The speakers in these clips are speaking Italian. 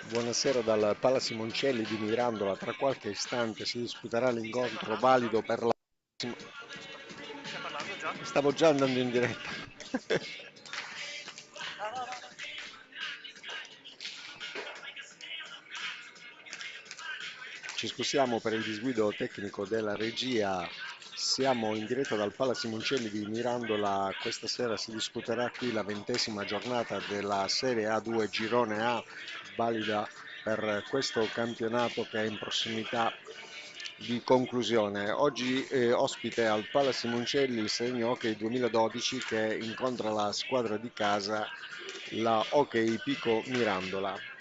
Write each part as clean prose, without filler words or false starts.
Buonasera dal Pala Simoncelli di Mirandola. Tra qualche istante si disputerà l'incontro valido per la... Stavo già andando in diretta. Ci scusiamo per il disguido tecnico della regia. Siamo in diretta dal Pala Simoncelli di Mirandola. Questa sera si disputerà qui la 20ª giornata della Serie A2 Girone A, valida per questo campionato che è in prossimità di conclusione. Oggi ospite al Pala Simoncelli il Segno Hockey 2012 che incontra la squadra di casa, la Hockey Pico Mirandola.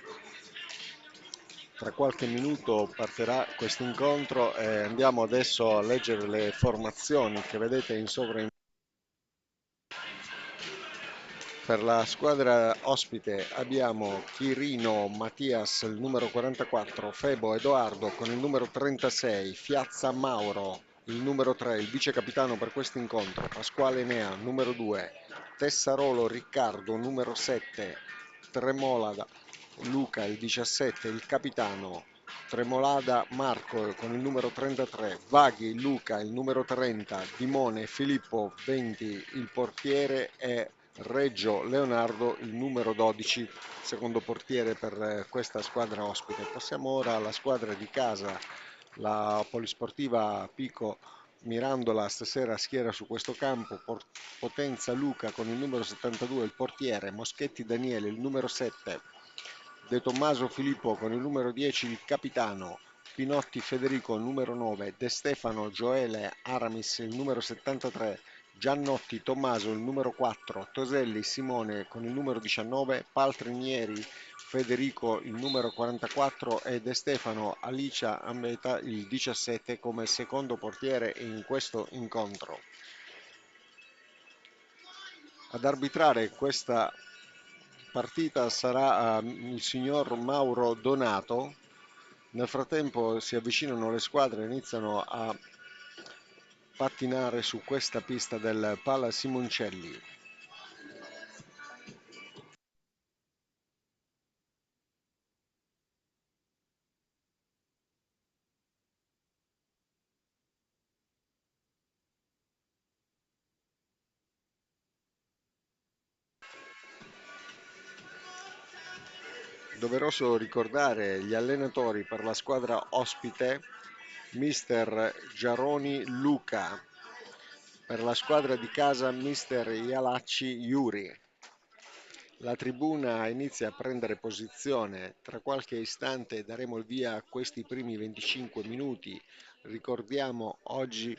Tra qualche minuto partirà questo incontro e andiamo adesso a leggere le formazioni che vedete in sovraimpressione. Per la squadra ospite abbiamo Chirino Mattias, il numero 44, Febo Edoardo con il numero 36, Fiazza Mauro, il numero 3, il vice capitano per questo incontro, Pasquale Enea, numero 2, Tessarolo Riccardo, numero 7, Tremolada Luca, il 17, il capitano, Tremolada Marco con il numero 33, Vaghi Luca, il numero 30, Dimone Filippo, 20, il portiere e Reggio Leonardo, il numero 12, secondo portiere per questa squadra ospite. Passiamo ora alla squadra di casa, la Polisportiva Pico Mirandola stasera schiera su questo campo Potenza Luca con il numero 72, il portiere, Moschetti Daniele, il numero 7, De Tommaso Filippo con il numero 10, il capitano, Pinotti Federico, il numero 9, De Stefano Gioele Aramis, il numero 73, Giannotti Tommaso, il numero 4, Toselli Simone con il numero 19, Paltrinieri Federico, il numero 44 e De Stefano Alicia Ambeta, il 17 come secondo portiere in questo incontro. Ad arbitrare questa partita sarà il signor Mauro Donato. Nel frattempo si avvicinano le squadre e iniziano a pattinare su questa pista del Pala Simoncelli. Doveroso ricordare gli allenatori per la squadra ospite, mister Giaroni Luca, per la squadra di casa mister Ialacci Yuri. La tribuna inizia a prendere posizione, tra qualche istante daremo il via a questi primi 25 minuti. Ricordiamo oggi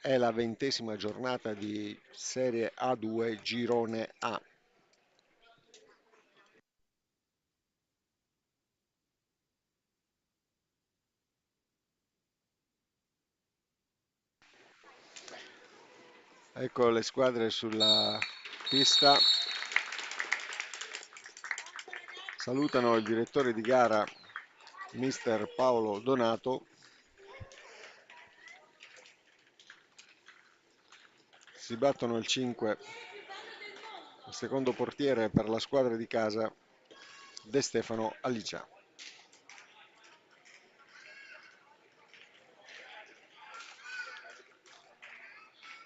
è la 20ª giornata di Serie A2 Girone A. Ecco le squadre sulla pista. Salutano il direttore di gara, mister Paolo Donato. Si battono il 5, il secondo portiere per la squadra di casa, De Stefano Alicia.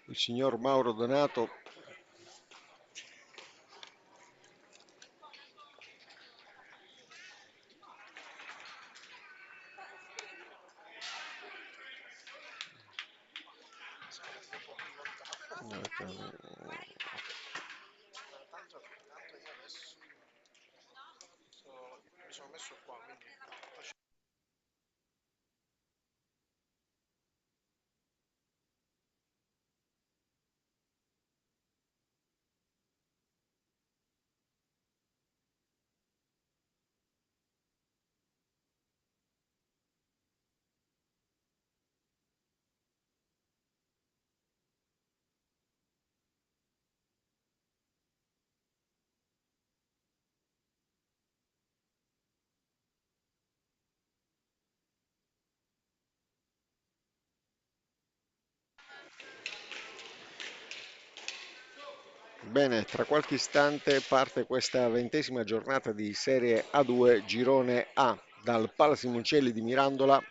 Il signor Mauro Donato Bene, tra qualche istante parte questa 20ª giornata di Serie A2 Girone A dal Palasimoncelli di Mirandola.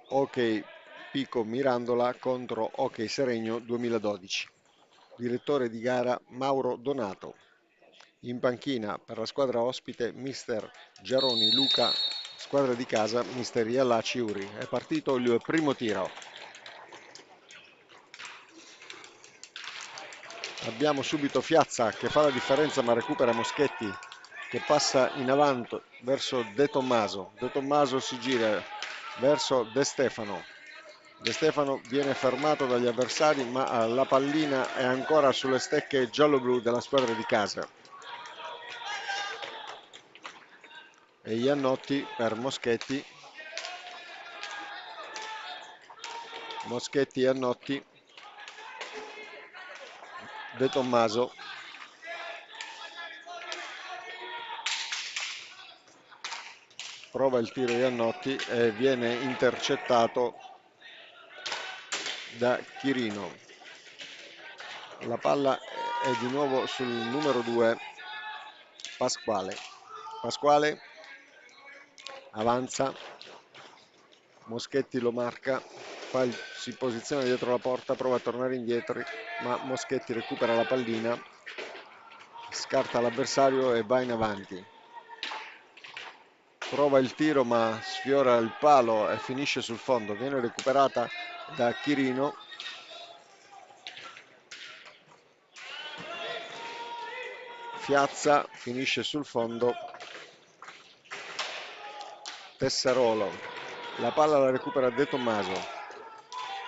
Ok Pico Mirandola contro Ok Seregno 2012. Direttore di gara Mauro Donato. In panchina per la squadra ospite mister Giaroni Luca, squadra di casa mister Ialla Ciuri. È partito il primo tiro. Abbiamo subito Fiazza che fa la differenza ma recupera Moschetti che passa in avanti verso De Tommaso. De Tommaso si gira verso De Stefano. De Stefano viene fermato dagli avversari ma la pallina è ancora sulle stecche giallo-blu della squadra di casa. E Iannotti per Moschetti. Moschetti e Annotti. De Tommaso. Prova il tiro Iannotti e viene intercettato da Chirino. La palla è di nuovo sul numero 2 Pasquale. Pasquale avanza, Moschetti lo marca, si posiziona dietro la porta, prova a tornare indietro, ma Moschetti recupera la pallina, scarta l'avversario e va in avanti. Prova il tiro ma sfiora il palo e finisce sul fondo. Viene recuperata da Chirino. Fiazza finisce sul fondo. Tessarolo. La palla la recupera De Tommaso.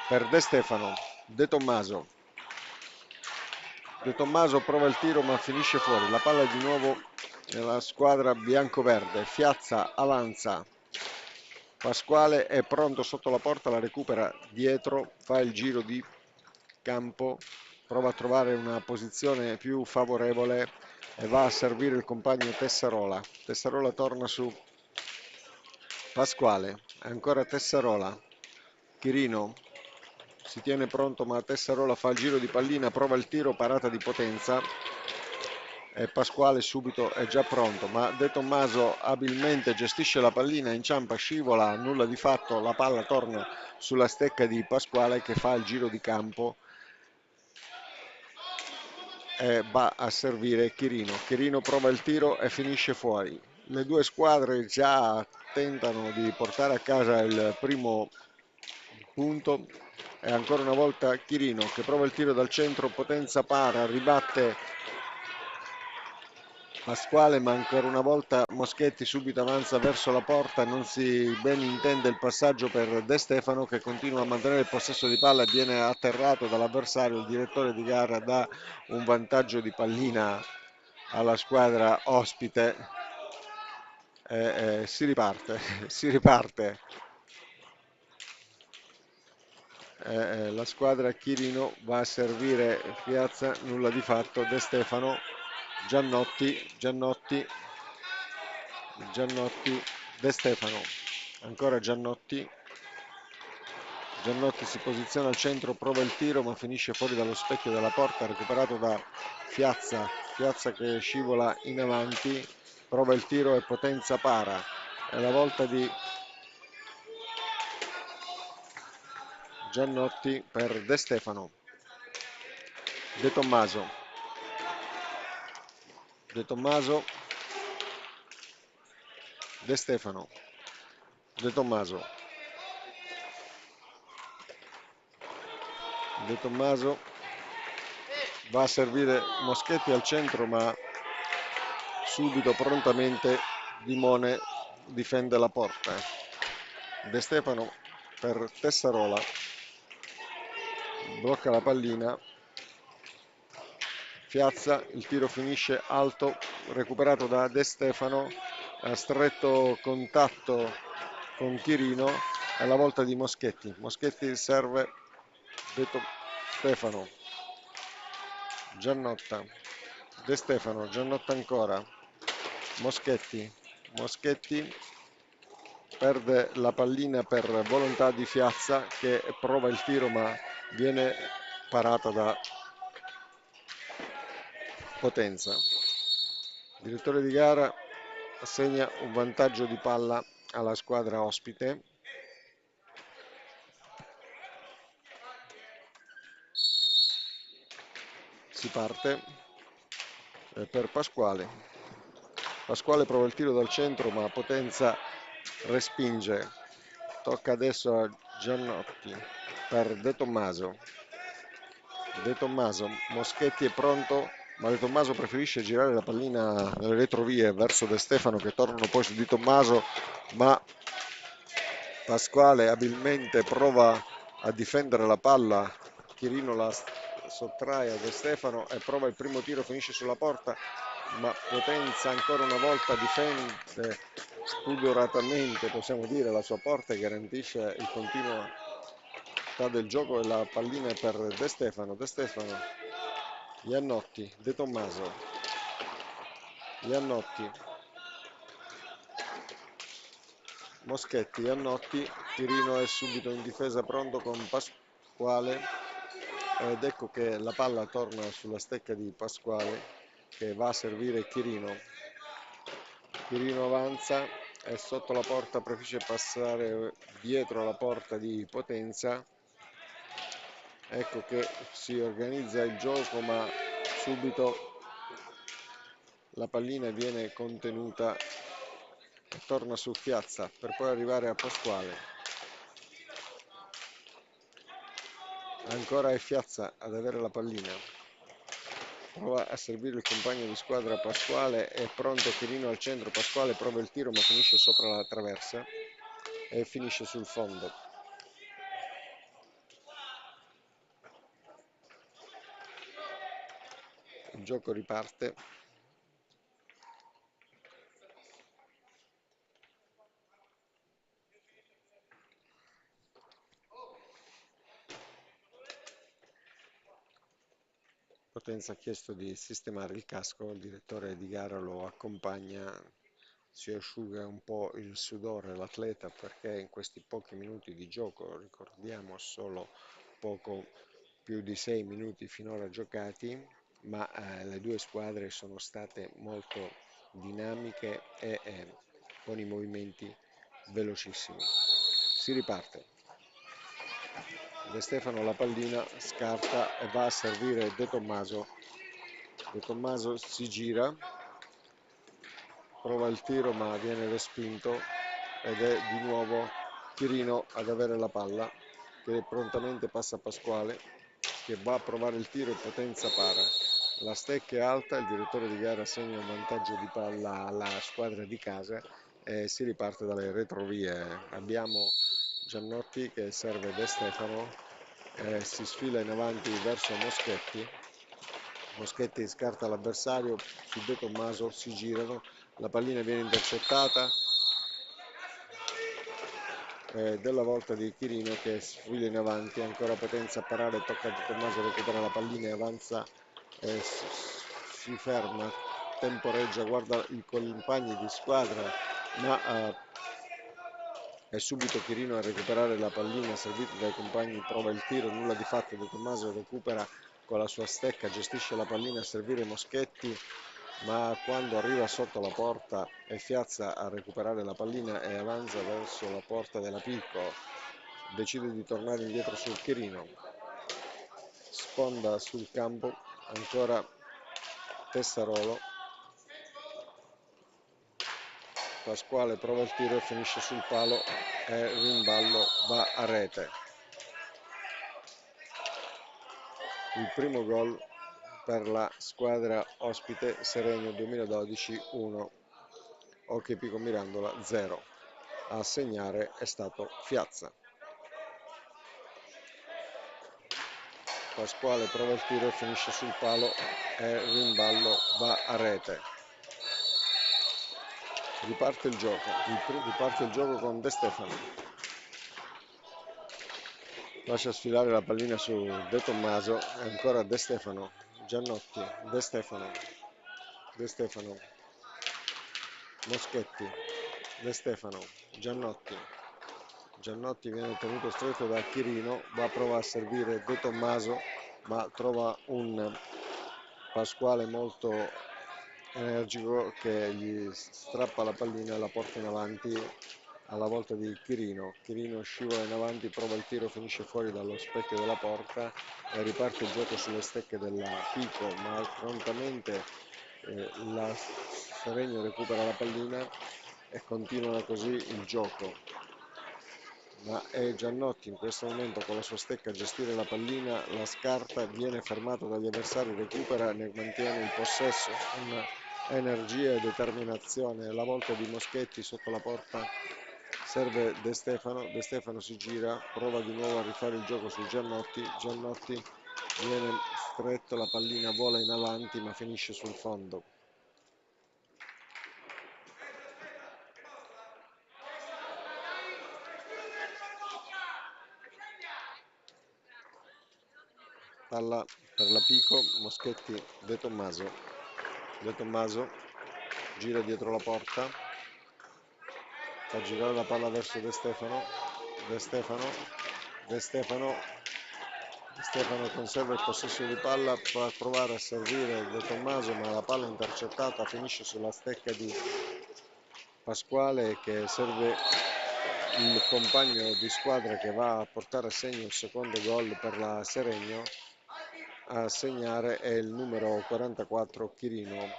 Per De Stefano. De Tommaso. De Tommaso prova il tiro ma finisce fuori. La palla è di nuovo nella squadra bianco-verde. Fiazza avanza. Pasquale è pronto sotto la porta, la recupera dietro, fa il giro di campo, prova a trovare una posizione più favorevole e va a servire il compagno Tessarola. Tessarola torna su Pasquale, ancora Tessarola. Chirino si tiene pronto ma Tessarola fa il giro di pallina, prova il tiro, parata di Potenza. E Pasquale subito è già pronto, ma De Tommaso abilmente gestisce la pallina, inciampa, scivola, nulla di fatto, la palla torna sulla stecca di Pasquale che fa il giro di campo e va a servire Chirino. Chirino prova il tiro e finisce fuori. Le due squadre già tentano di portare a casa il primo punto e ancora una volta Chirino che prova il tiro dal centro, Potenza para, ribatte Pasquale, ma ancora una volta Moschetti subito avanza verso la porta, non si ben intende il passaggio per De Stefano che continua a mantenere il possesso di palla e viene atterrato dall'avversario. Il direttore di gara dà un vantaggio di pallina alla squadra ospite e si riparte, si riparte. La squadra Chirino va a servire Piazza, nulla di fatto. De Stefano, Giannotti, De Stefano, ancora Giannotti si posiziona al centro, prova il tiro ma finisce fuori dallo specchio della porta, recuperato da Fiazza che scivola in avanti, prova il tiro e Potenza para. È la volta di Giannotti per De Stefano. De Tommaso. De Tommaso. De Stefano. De Tommaso. De Tommaso va a servire Moschetti al centro ma subito prontamente Dimone difende la porta. De Stefano per Tessarola blocca la pallina. Fiazza, il tiro finisce alto, recuperato da De Stefano, a stretto contatto con Chirino, è la volta di Moschetti. Moschetti serve De Stefano, Giannotta, De Stefano, Giannotta ancora, Moschetti, perde la pallina per volontà di Fiazza che prova il tiro ma viene parata da Potenza. Il direttore di gara assegna un vantaggio di palla alla squadra ospite. Si parte per Pasquale. Pasquale prova il tiro dal centro, ma Potenza respinge. Tocca adesso a Giannotti per De Tommaso. De Tommaso, Moschetti è pronto, ma De Tommaso preferisce girare la pallina nelle retrovie verso De Stefano, che tornano poi su Di Tommaso, ma Pasquale abilmente prova a difendere la palla. Chirino la sottrae a De Stefano e prova il primo tiro, finisce sulla porta, ma Potenza ancora una volta difende spudoratamente, possiamo dire, la sua porta e garantisce il continuo del gioco, e la pallina è per De Stefano. De Stefano, Iannotti, De Tommaso, Iannotti, Moschetti, Iannotti, Chirino è subito in difesa pronto con Pasquale, ed ecco che la palla torna sulla stecca di Pasquale, che va a servire Chirino. Chirino avanza, è sotto la porta, preferisce passare dietro la porta di Potenza. Ecco che si organizza il gioco, ma subito la pallina viene contenuta e torna su Piazza per poi arrivare a Pasquale. Ancora è Piazza ad avere la pallina. Prova a servire il compagno di squadra Pasquale, è pronto Chirino al centro. Pasquale prova il tiro, ma finisce sopra la traversa e finisce sul fondo. Il gioco riparte. Potenza ha chiesto di sistemare il casco, il direttore di gara lo accompagna, si asciuga un po' il sudore l'atleta, perché in questi pochi minuti di gioco, ricordiamo solo poco più di 6 minuti finora giocati, ma le due squadre sono state molto dinamiche e con i movimenti velocissimi. Si riparte. De Stefano la pallina scarta e va a servire De Tommaso. De Tommaso si gira, prova il tiro ma viene respinto, ed è di nuovo Chirino ad avere la palla, che prontamente passa a Pasquale, che va a provare il tiro e Potenza para. La stecca è alta, il direttore di gara assegna un vantaggio di palla alla squadra di casa e si riparte dalle retrovie. Abbiamo Giannotti che serve De Stefano, si sfila in avanti verso Moschetti. Moschetti scarta l'avversario, su De Tommaso si girano, la pallina viene intercettata, della volta di Chirino che sfila in avanti, ancora Potenza a parare, tocca a De Tommaso, recupera la pallina e avanza, si ferma, temporeggia, guarda i compagni di squadra, ma è subito Chirino a recuperare la pallina servita dai compagni, prova il tiro, nulla di fatto. De Tommaso recupera con la sua stecca, gestisce la pallina a servire Moschetti, ma quando arriva sotto la porta è Piazza a recuperare la pallina e avanza verso la porta della Picco, decide di tornare indietro sul Chirino, sponda sul campo, ancora Tessarolo. Pasquale prova il tiro e finisce sul palo e rimballo va a rete. Il primo gol per la squadra ospite Seregno 2012 1, Hockey Pico Mirandola 0. A segnare è stato Piazza. Pasquale prova il tiro e finisce sul palo e rimballo va a rete. Riparte il gioco con De Stefano. Lascia sfilare la pallina su De Tommaso e ancora De Stefano. Giannotti, De Stefano, De Stefano, Moschetti, De Stefano, Giannotti. Giannotti viene tenuto stretto da Chirino, va a provare a servire De Tommaso, ma trova un Pasquale molto energico che gli strappa la pallina e la porta in avanti alla volta di Chirino. Chirino scivola in avanti, prova il tiro, finisce fuori dallo specchio della porta e riparte il gioco sulle stecche della Pico, ma prontamente la Seregno recupera la pallina e continua così il gioco. Ma è Giannotti in questo momento con la sua stecca a gestire la pallina, la scarta, viene fermato dagli avversari, recupera, ne mantiene il possesso con energia e determinazione. La volta di Moschetti sotto la porta, serve De Stefano si gira, prova di nuovo a rifare il gioco su Giannotti, Giannotti viene stretto, la pallina vola in avanti ma finisce sul fondo. Palla per la Pico, Moschetti, De Tommaso gira dietro la porta, fa girare la palla verso De Stefano, De Stefano, De Stefano, De Stefano conserva il possesso di palla, fa provare a servire De Tommaso ma la palla intercettata, finisce sulla stecca di Pasquale che serve il compagno di squadra che va a portare a segno il secondo gol per la Seregno. A segnare è il numero 44 Chirino.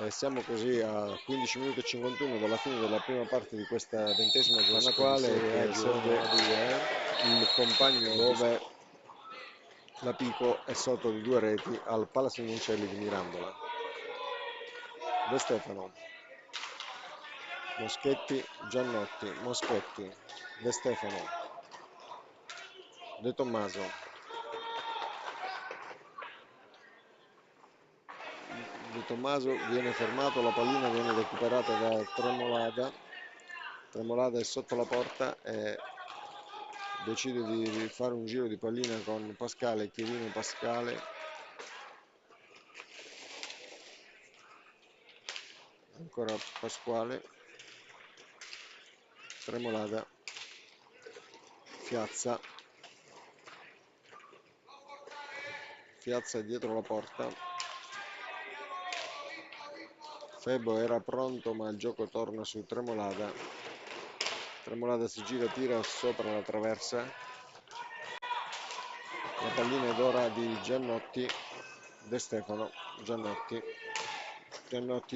Siamo così a 15 minuti e 51 dalla fine della prima parte di questa 20ª giornata di Serie A, serve il compagno dove la Pico è sotto di 2 reti al Palasimoncelli di Mirandola. De Stefano, Moschetti, Giannotti, Moschetti, De Stefano, De Tommaso, De Tommaso viene fermato, la pallina viene recuperata da Tremolada. Tremolada è sotto la porta e decide di fare un giro di pallina con Pasquale, Chirino Pasquale. Ancora Pasquale, Tremolada, Fiazza dietro la porta. Febo era pronto ma il gioco torna su Tremolada. Tremolada si gira, tira sopra la traversa. La pallina è ora di Giannotti, De Stefano, Giannotti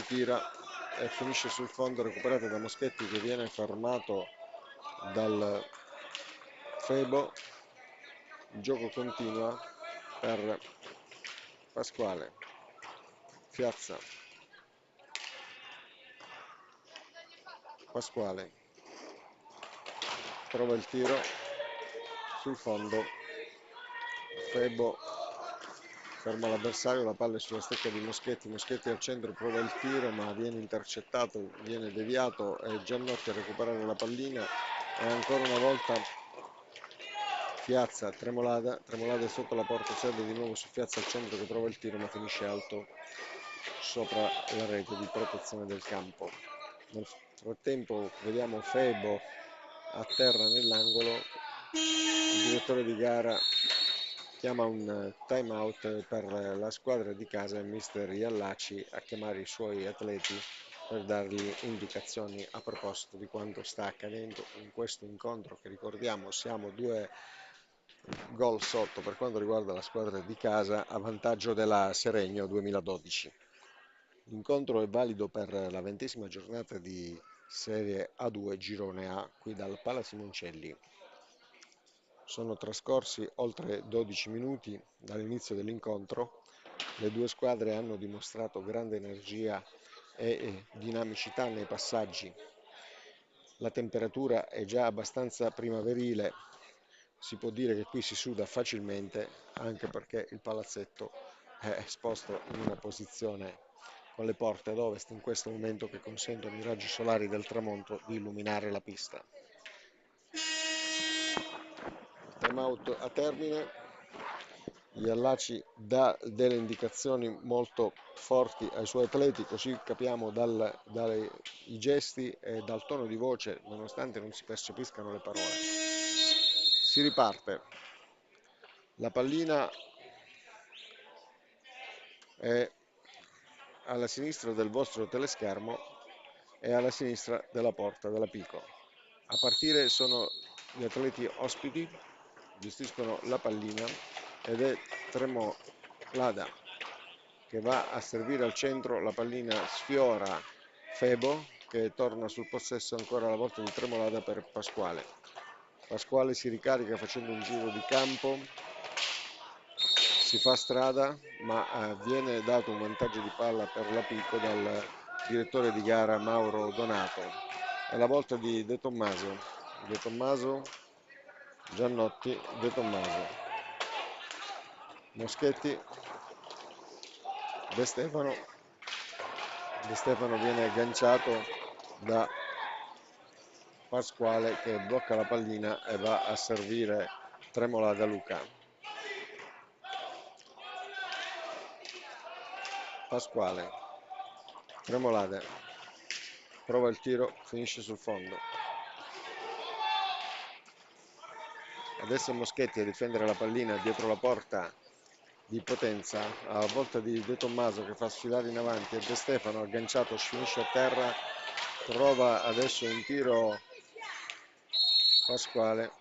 tira e finisce sul fondo, recuperata da Moschetti che viene fermato dal Febo. Il gioco continua per Pasquale, Fiazza, Pasquale prova il tiro sul fondo, Febo ferma l'avversario, la palla è sulla stecca di Moschetti, Moschetti al centro prova il tiro ma viene intercettato, viene deviato e Giannotti a recuperare la pallina e ancora una volta Fiazza, Tremolada è sotto la porta, serve di nuovo su Fiazza al centro che prova il tiro ma finisce alto sopra la rete di protezione del campo. Nel frattempo vediamo Febo a terra nell'angolo, il direttore di gara chiama un time out per la squadra di casa e mister Iallaci a chiamare i suoi atleti per dargli indicazioni a proposito di quanto sta accadendo in questo incontro che ricordiamo siamo 2 gol sotto per quanto riguarda la squadra di casa a vantaggio della Seregno 2012. L'incontro è valido per la 20ª giornata di Serie A2 Girone A qui dal Palasimoncelli. Sono trascorsi oltre 12 minuti dall'inizio dell'incontro. Le due squadre hanno dimostrato grande energia e dinamicità nei passaggi. La temperatura è già abbastanza primaverile. Si può dire che qui si suda facilmente, anche perché il palazzetto è esposto in una posizione con le porte ad ovest in questo momento che consentono ai raggi solari del tramonto di illuminare la pista. Time out a termine. Iallaci dà delle indicazioni molto forti ai suoi atleti, così capiamo dai gesti e dal tono di voce, nonostante non si percepiscano le parole. Si riparte. La pallina è alla sinistra del vostro teleschermo e alla sinistra della porta della Pico. A partire sono gli atleti ospiti, gestiscono la pallina ed è Tremolada che va a servire al centro, la pallina sfiora Febo che torna sul possesso ancora la volta di Tremolada per Pasquale. Pasquale si ricarica facendo un giro di campo, si fa strada, ma viene dato un vantaggio di palla per la Pico dal direttore di gara Mauro Donato. È la volta di De Tommaso. De Tommaso, Giannotti, De Tommaso, Moschetti, De Stefano. De Stefano viene agganciato da Pasquale che blocca la pallina e va a servire Tremolada Luca. Pasquale, Tremolade, prova il tiro, finisce sul fondo. Adesso Moschetti a difendere la pallina dietro la porta di Potenza, a volta di De Tommaso che fa sfilare in avanti e De Stefano agganciato finisce a terra, prova adesso un tiro Pasquale.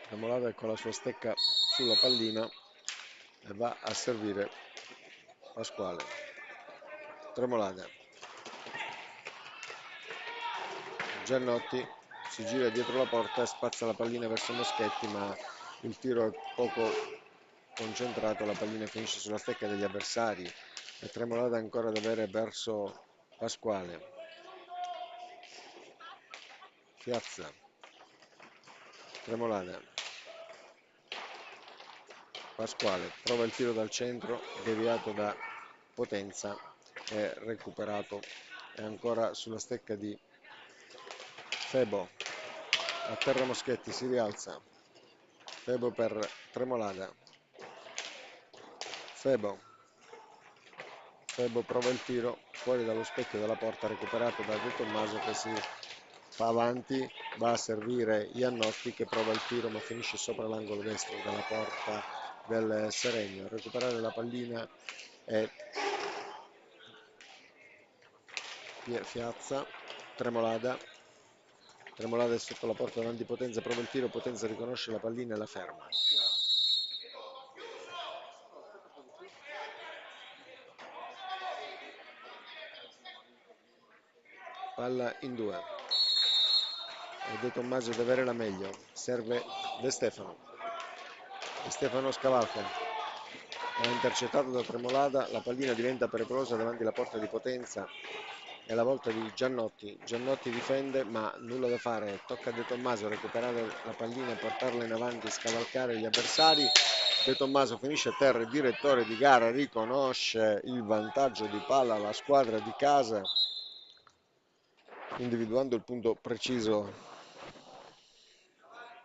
Tremolada con la sua stecca sulla pallina e va a servire Pasquale. Tremolada. Giannotti si gira dietro la porta e spazza la pallina verso Moschetti, ma il tiro è poco concentrato, la pallina finisce sulla stecca degli avversari e Tremolada ancora da avere verso Pasquale. Piazza, Tremolada, Pasquale prova il tiro dal centro, deviato da Potenza e recuperato, è ancora sulla stecca di Febo. A terra Moschetti, si rialza, Febo per Tremolada, Febo prova il tiro fuori dallo specchio della porta, recuperato da De Tommaso che si fa avanti, va a servire Iannotti che prova il tiro ma finisce sopra l'angolo destro della porta del Seregno. A recuperare la pallina è Piazza, Tremolada è sotto la porta davanti Potenza, prova il tiro, Potenza riconosce la pallina e la ferma. Palla in due. E De Tommaso deve avere la meglio, serve De Stefano. De Stefano scavalca, è intercettato da Tremolada, la pallina diventa pericolosa davanti alla porta di Potenza. È la volta di Giannotti. Giannotti difende ma nulla da fare, tocca a De Tommaso recuperare la pallina e portarla in avanti, scavalcare gli avversari. De Tommaso finisce a terra, il direttore di gara riconosce il vantaggio di palla alla squadra di casa, individuando il punto preciso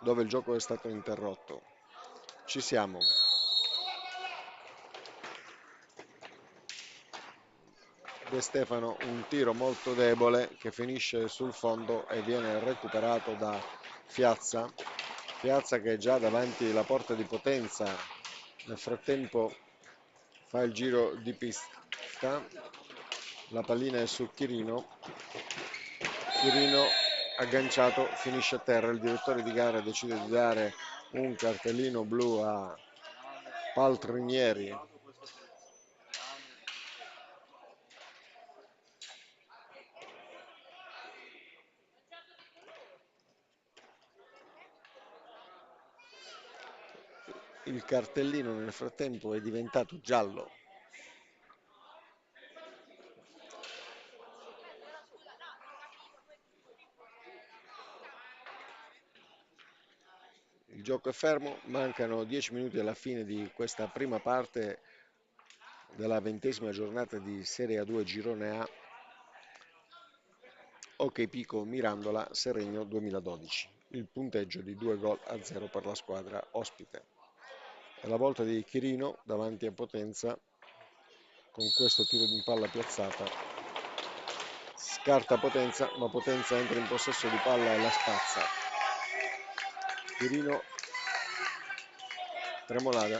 dove il gioco è stato interrotto. Ci siamo. De Stefano, un tiro molto debole che finisce sul fondo e viene recuperato da Piazza. Piazza che è già davanti alla porta di Potenza. Nel frattempo fa il giro di pista. La pallina è su Chirino. Chirino agganciato, finisce a terra. Il direttore di gara decide di dare un cartellino blu a Paltrinieri. Il cartellino nel frattempo è diventato giallo. Il gioco è fermo, mancano 10 minuti alla fine di questa prima parte della 20ª giornata di Serie A2 Girone A. Ok Pico Mirandola Seregno 2012. Il punteggio di 2-0 per la squadra ospite. È la volta di Chirino davanti a Potenza con questo tiro di palla piazzata. Scarta Potenza, ma Potenza entra in possesso di palla e la spazza. Tirino, Tremolada,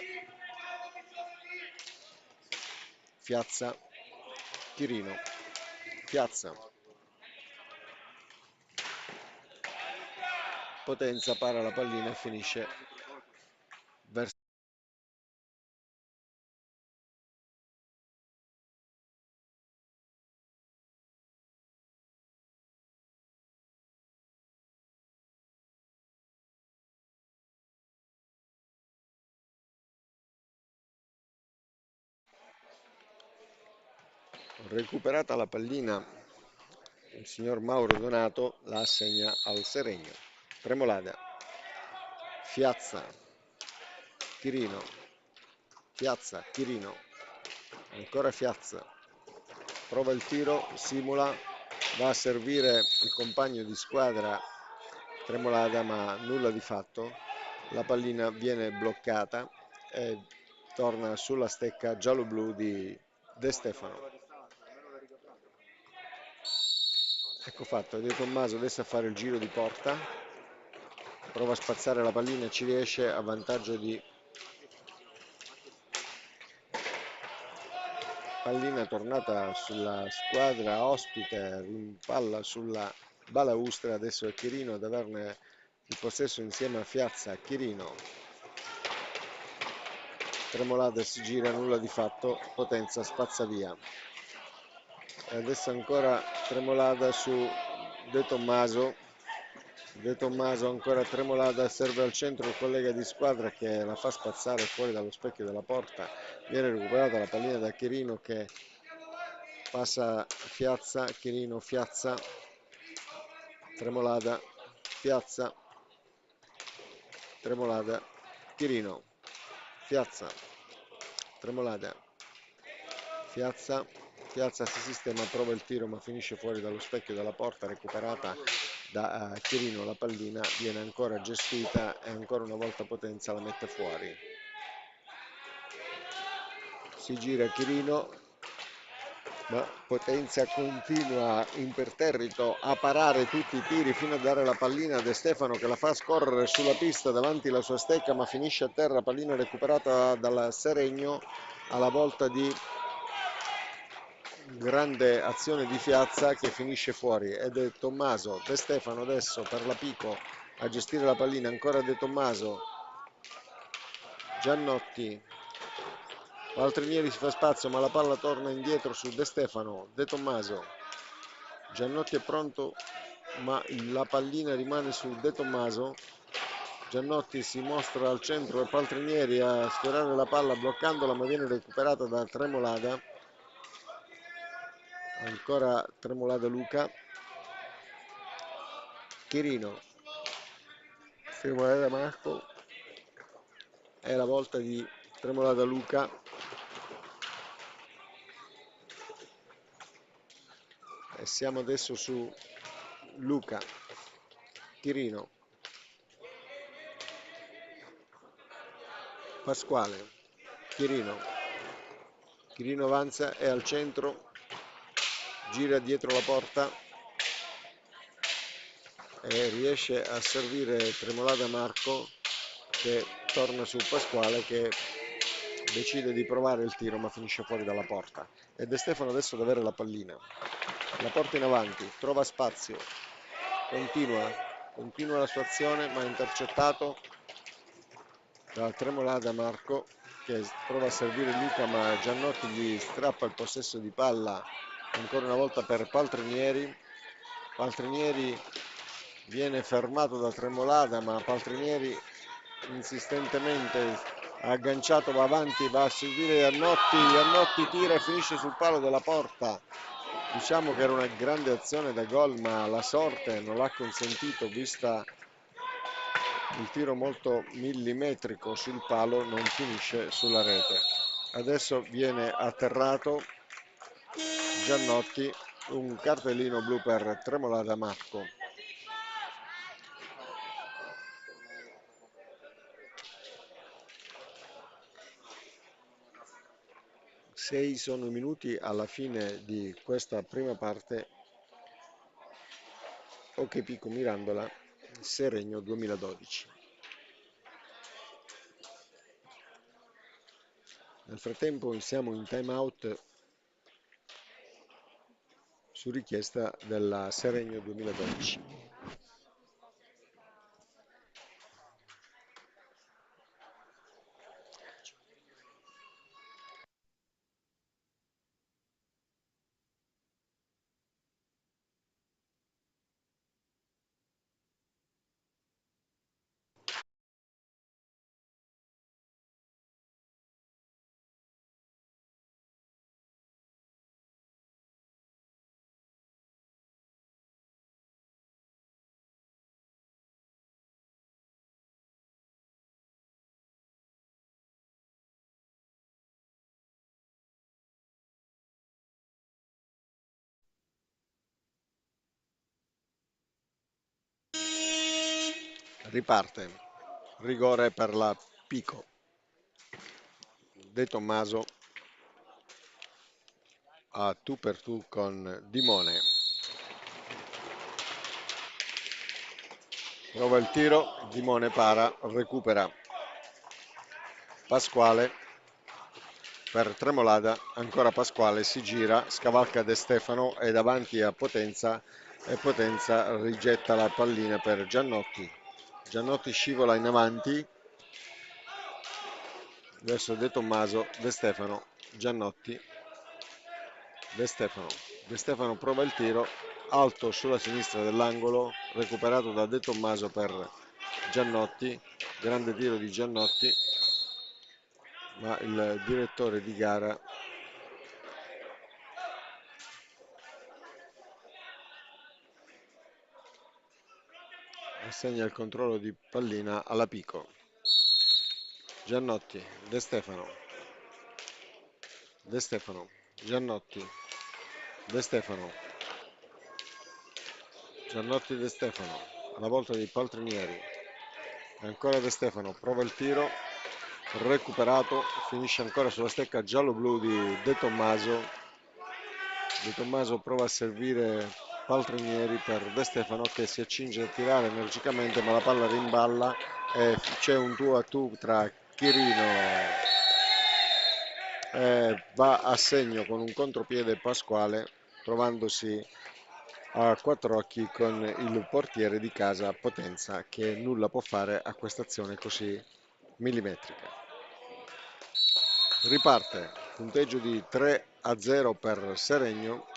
Fiazza, Tirino, Piazza. Potenza para la pallina e finisce verso. Recuperata la pallina, il signor Mauro Donato la assegna al Seregno. Tremolada, Fiazza, Tirino, Fiazza, Tirino, ancora Fiazza, prova il tiro, simula, va a servire il compagno di squadra Tremolada, ma nulla di fatto. La pallina viene bloccata e torna sulla stecca giallo-blu di De Stefano. Ecco fatto, De Tommaso adesso a fare il giro di porta, prova a spazzare la pallina e ci riesce a vantaggio di pallina tornata sulla squadra ospite, rimpalla sulla balaustra, adesso è Chirino ad averne il possesso insieme a Fiazza. Chirino, Tremolada si gira, nulla di fatto, Potenza spazza via. E adesso ancora Tremolada su De Tommaso. De Tommaso ancora Tremolada, serve al centro il collega di squadra che la fa spazzare fuori dallo specchio della porta. Viene recuperata la pallina da Chirino che passa Fiazza, Chirino, Fiazza, Tremolada, Fiazza, Tremolada, Chirino, Fiazza, Tremolada, Fiazza, Piazza si sistema, prova il tiro ma finisce fuori dallo specchio della porta, recuperata da Chirino. La pallina viene ancora gestita e ancora una volta Potenza la mette fuori. Si gira Chirino, ma Potenza continua imperterrito a parare tutti i tiri fino a dare la pallina a De Stefano che la fa scorrere sulla pista davanti alla sua stecca, ma finisce a terra, pallina recuperata dal Seregno alla volta di grande azione di Fiazza che finisce fuori. Ed è Tommaso, De Stefano adesso per la Pico a gestire la pallina, ancora De Tommaso, Giannotti, Valtrinieri si fa spazio ma la palla torna indietro su De Stefano. De Tommaso, Giannotti è pronto ma la pallina rimane su De Tommaso. Giannotti si mostra al centro e Paltrinieri a sfiorare la palla bloccandola, ma viene recuperata da Tremolada. Ancora Tremolada Luca, Chirino, Tremolada Marco, è la volta di Tremolada Luca. E siamo adesso su Luca, Chirino, Pasquale, Chirino, Chirino avanza, è al centro, gira dietro la porta e riesce a servire Tremolada Marco che torna su Pasquale che decide di provare il tiro ma finisce fuori dalla porta. E De Stefano adesso ad avere la pallina, la porta in avanti, trova spazio, continua la sua azione ma è intercettato da Tremolada Marco che prova a servire Luca ma Giannotti gli strappa il possesso di palla ancora una volta per Paltrinieri. Paltrinieri viene fermato da Tremolada ma Paltrinieri insistentemente agganciato va avanti, va a servire Giannotti, Giannotti tira e finisce sul palo della porta. Diciamo che era una grande azione da gol ma la sorte non l'ha consentito, vista il tiro molto millimetrico sul palo, non finisce sulla rete. Adesso viene atterrato Giannotti, un cartellino blu per Tremolada Marco. 6 sono i minuti alla fine di questa prima parte. Ok Pico Mirandola, Seregno 2012. Nel frattempo siamo in time out su richiesta della Seregno 2012. Riparte, rigore per la Pico. De Tommaso a tu per tu con Dimone. Prova il tiro, Dimone para, recupera Pasquale per Tremolada, ancora Pasquale si gira, scavalca De Stefano, è davanti a Potenza e Potenza rigetta la pallina per Giannotti. Giannotti scivola in avanti verso De Tommaso, De Stefano, Giannotti, De Stefano. De Stefano prova il tiro, alto sulla sinistra dell'angolo, recuperato da De Tommaso per Giannotti, grande tiro di Giannotti, ma il direttore di gara assegna il controllo di pallina alla Pico. Giannotti, De Stefano, De Stefano, Giannotti, De Stefano, Giannotti, De Stefano, alla volta di Paltrinieri, ancora De Stefano, prova il tiro, recuperato, finisce ancora sulla stecca giallo-blu di De Tommaso. De Tommaso prova a servire Paltrinieri per De Stefano che si accinge a tirare energicamente, ma la palla rimballa e c'è un tu a tu tra Chirino e va a segno con un contropiede Pasquale, trovandosi a quattro occhi con il portiere di casa Potenza, che nulla può fare a questa azione così millimetrica. Riparte, punteggio di 3-0 per Seregno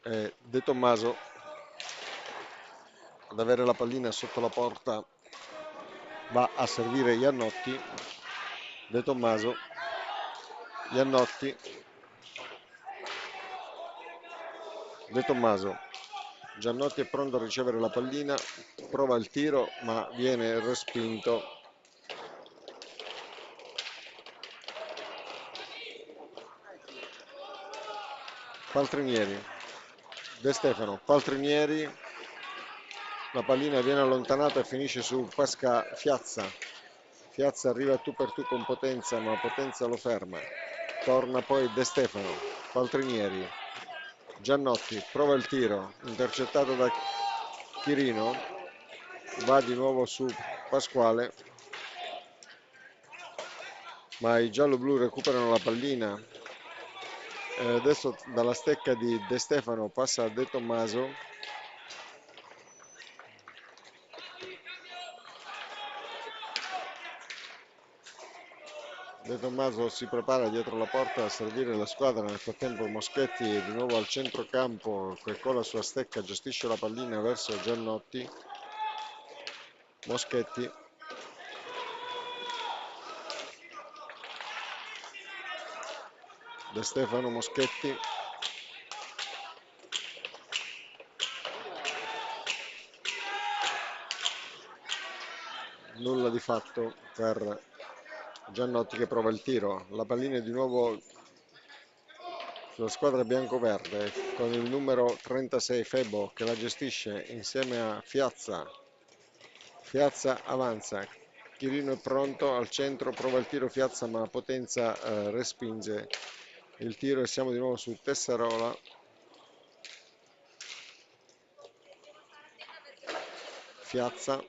e De Tommaso ad avere la pallina sotto la porta va a servire Iannotti. De Tommaso, Iannotti, De Tommaso, Giannotti è pronto a ricevere la pallina, prova il tiro ma viene respinto. Paltrinieri, De Stefano, Paltrinieri, la pallina viene allontanata e finisce su Fiazza. Fiazza arriva tu per tu con Potenza, ma Potenza lo ferma. Torna poi De Stefano, Paltrinieri, Giannotti, prova il tiro, intercettato da Chirino, va di nuovo su Pasquale, ma i giallo-blu recuperano la pallina. Adesso dalla stecca di De Stefano passa a De Tommaso. De Tommaso si prepara dietro la porta a servire la squadra. Nel frattempo Moschetti è di nuovo al centrocampo che con la sua stecca gestisce la pallina verso Giannotti. Moschetti, De Stefano, Moschetti, nulla di fatto per Giannotti che prova il tiro. La pallina è di nuovo sulla squadra bianco-verde con il numero 36 Febo che la gestisce insieme a Fiazza. Fiazza avanza, Chirino è pronto al centro, prova il tiro Fiazza ma Potenza respinge il tiro e siamo di nuovo su Tessarola. Fiazza.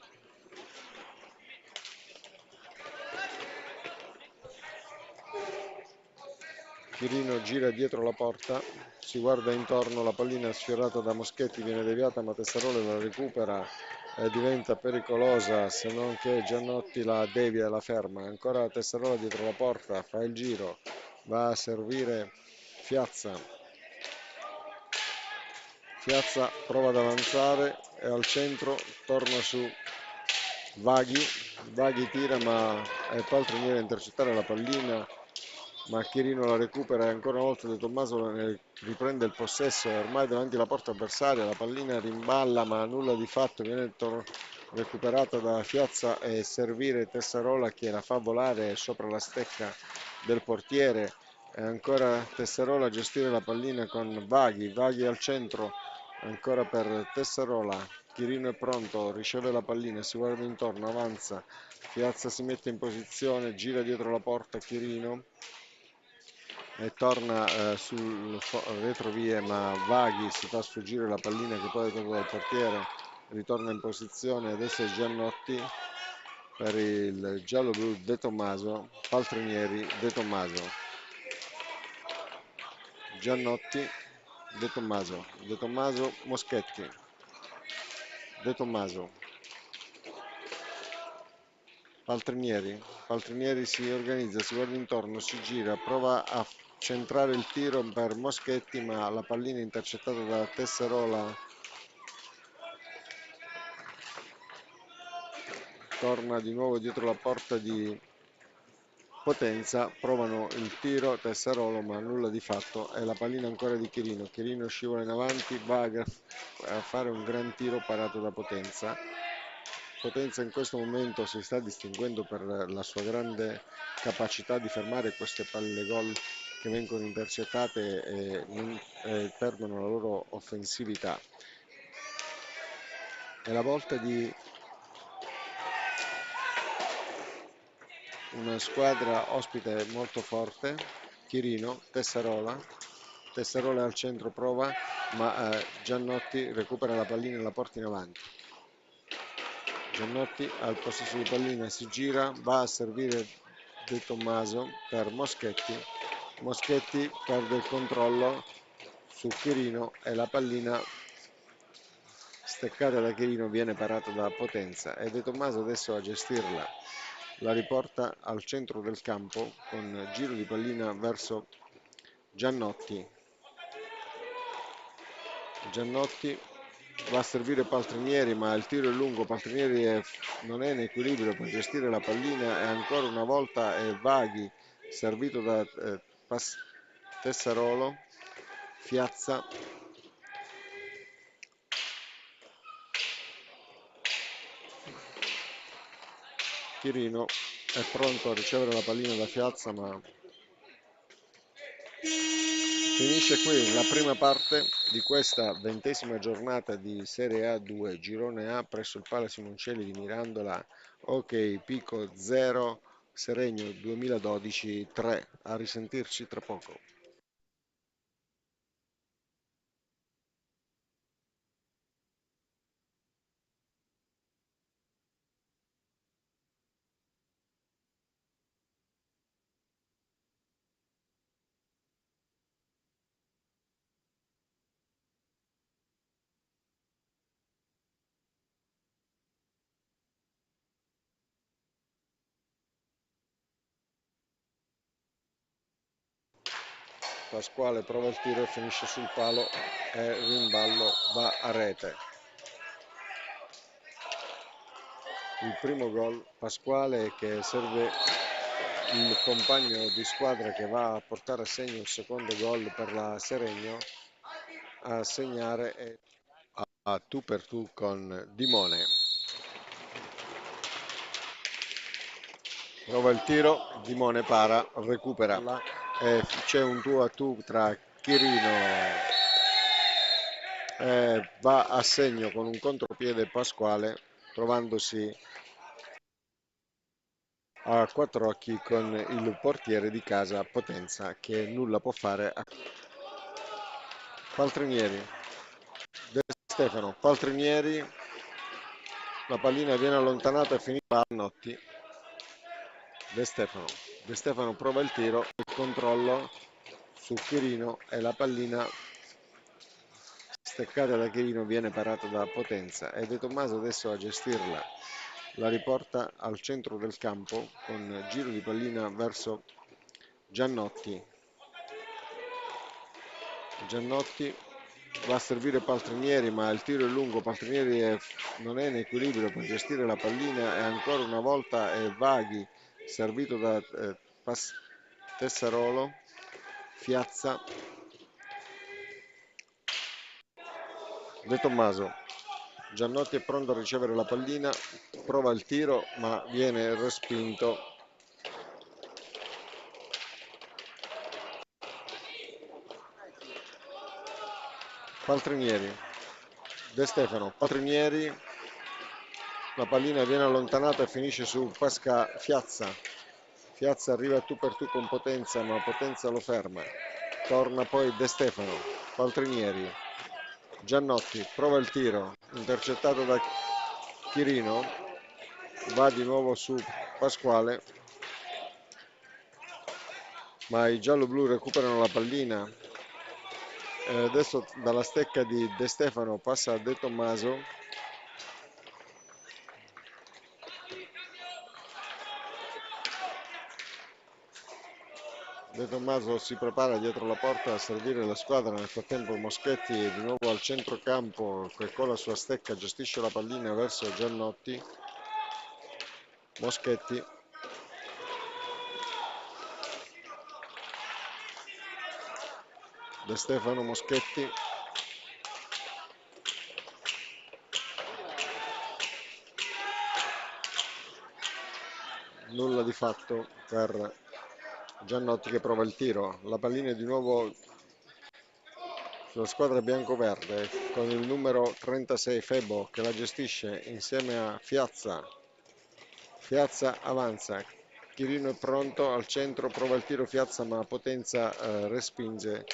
Chirino gira dietro la porta, si guarda intorno, la pallina sfiorata da Moschetti viene deviata ma Tessarola la recupera e diventa pericolosa, se non che Giannotti la devia e la ferma. Ancora Tessarola dietro la porta, fa il giro, va a servire Fiazza. Fiazza prova ad avanzare e al centro torna su Vaghi. Vaghi tira ma è Paltrinieri a intercettare la pallina, ma Chirino la recupera e ancora una volta De Tommaso ne riprende il possesso, è ormai davanti alla porta avversaria, la pallina rimballa ma nulla di fatto, viene recuperata da Fiazza e servire Tessarola che la fa volare sopra la stecca del portiere. E ancora Tessarola a gestire la pallina con Vaghi, Vaghi al centro, ancora per Tessarola. Chirino è pronto, riceve la pallina, si guarda intorno, avanza, Piazza si mette in posizione, gira dietro la porta Chirino e torna sul retrovie, ma Vaghi si fa sfuggire la pallina che poi è tolta dal portiere, ritorna in posizione, adesso è Giannotti per il giallo-blu De Tommaso, Paltrinieri De Tommaso, Giannotti De Tommaso, De Tommaso Moschetti, De Tommaso, Paltrinieri. Paltrinieri si organizza, si guarda intorno, si gira, prova a centrare il tiro per Moschetti, ma la pallina intercettata da Tessarola torna di nuovo dietro la porta di Potenza, provano il tiro Tessarola ma nulla di fatto e la pallina ancora di Chirino. Chirino scivola in avanti, va a fare un gran tiro parato da Potenza. Potenza in questo momento si sta distinguendo per la sua grande capacità di fermare queste palle gol che vengono intercettate e perdono la loro offensività. È la volta di una squadra ospite molto forte, Chirino, Tessarola. Tessarola al centro prova, ma Giannotti recupera la pallina e la porta in avanti. Giannotti al possesso di pallina, si gira, va a servire De Tommaso per Moschetti. Moschetti perde il controllo su Chirino e la pallina steccata da Chirino viene parata da Potenza e De Tommaso adesso a gestirla. La riporta al centro del campo con giro di pallina verso Giannotti. Giannotti va a servire Paltrinieri ma il tiro è lungo, Paltrinieri non è in equilibrio per gestire la pallina e ancora una volta è Vaghi servito da Tessarolo. Fiazza Chirino è pronto a ricevere la pallina da Fiazza ma finisce qui la prima parte di questa 20ª giornata di Serie A2 Girone A presso il Pala Simoncelli di Mirandola. Ok, Pico 0, Seregno 2012 3. A risentirci tra poco. Pasquale prova il tiro e finisce sul palo e il rimballo va a rete. Il primo gol Pasquale che serve il compagno di squadra che va a portare a segno il secondo gol per la Seregno a segnare e a tu per tu con Dimone. Prova il tiro, Dimone para, recupera e c'è un tu a tu tra Chirino e va a segno con un contropiede Pasquale trovandosi a quattro occhi con il portiere di casa Potenza che nulla può fare. Paltrinieri, De Stefano, Paltrinieri, la pallina viene allontanata e finisce a Notti. De Stefano, De Stefano prova il tiro, il controllo su Chirino e la pallina steccata da Chirino viene parata da Potenza e De Tommaso adesso a gestirla. La riporta al centro del campo con giro di pallina verso Giannotti. Giannotti va a servire Paltrinieri, ma il tiro è lungo. Paltrinieri non è in equilibrio per gestire la pallina e ancora una volta è Vaghi, servito da Tessarolo. Fiazza, De Tommaso. Giannotti è pronto a ricevere la pallina, prova il tiro ma viene respinto. Paltrinieri, De Stefano, Paltrinieri, la pallina viene allontanata e finisce su Fiazza. Fiazza arriva tu per tu con Potenza ma Potenza lo ferma. Torna poi De Stefano, Paltrinieri, Giannotti, prova il tiro, intercettato da Chirino, va di nuovo su Pasquale, ma i giallo-blu recuperano la pallina. Adesso dalla stecca di De Stefano passa a De Tommaso. De Tommaso si prepara dietro la porta a servire la squadra. Nel frattempo Moschetti di nuovo al centrocampo che con la sua stecca gestisce la pallina verso Giannotti. Moschetti, De Stefano, Moschetti, nulla di fatto per Giannotti che prova il tiro. La pallina è di nuovo sulla squadra bianco-verde con il numero 36 Febo che la gestisce insieme a Fiazza. Fiazza avanza, Chirino è pronto al centro, prova il tiro Fiazza ma Potenza respinge.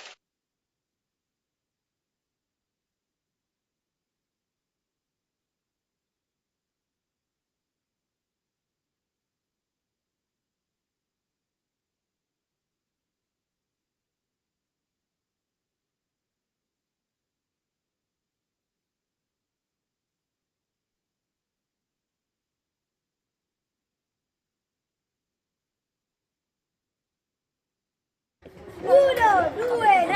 Uno, due,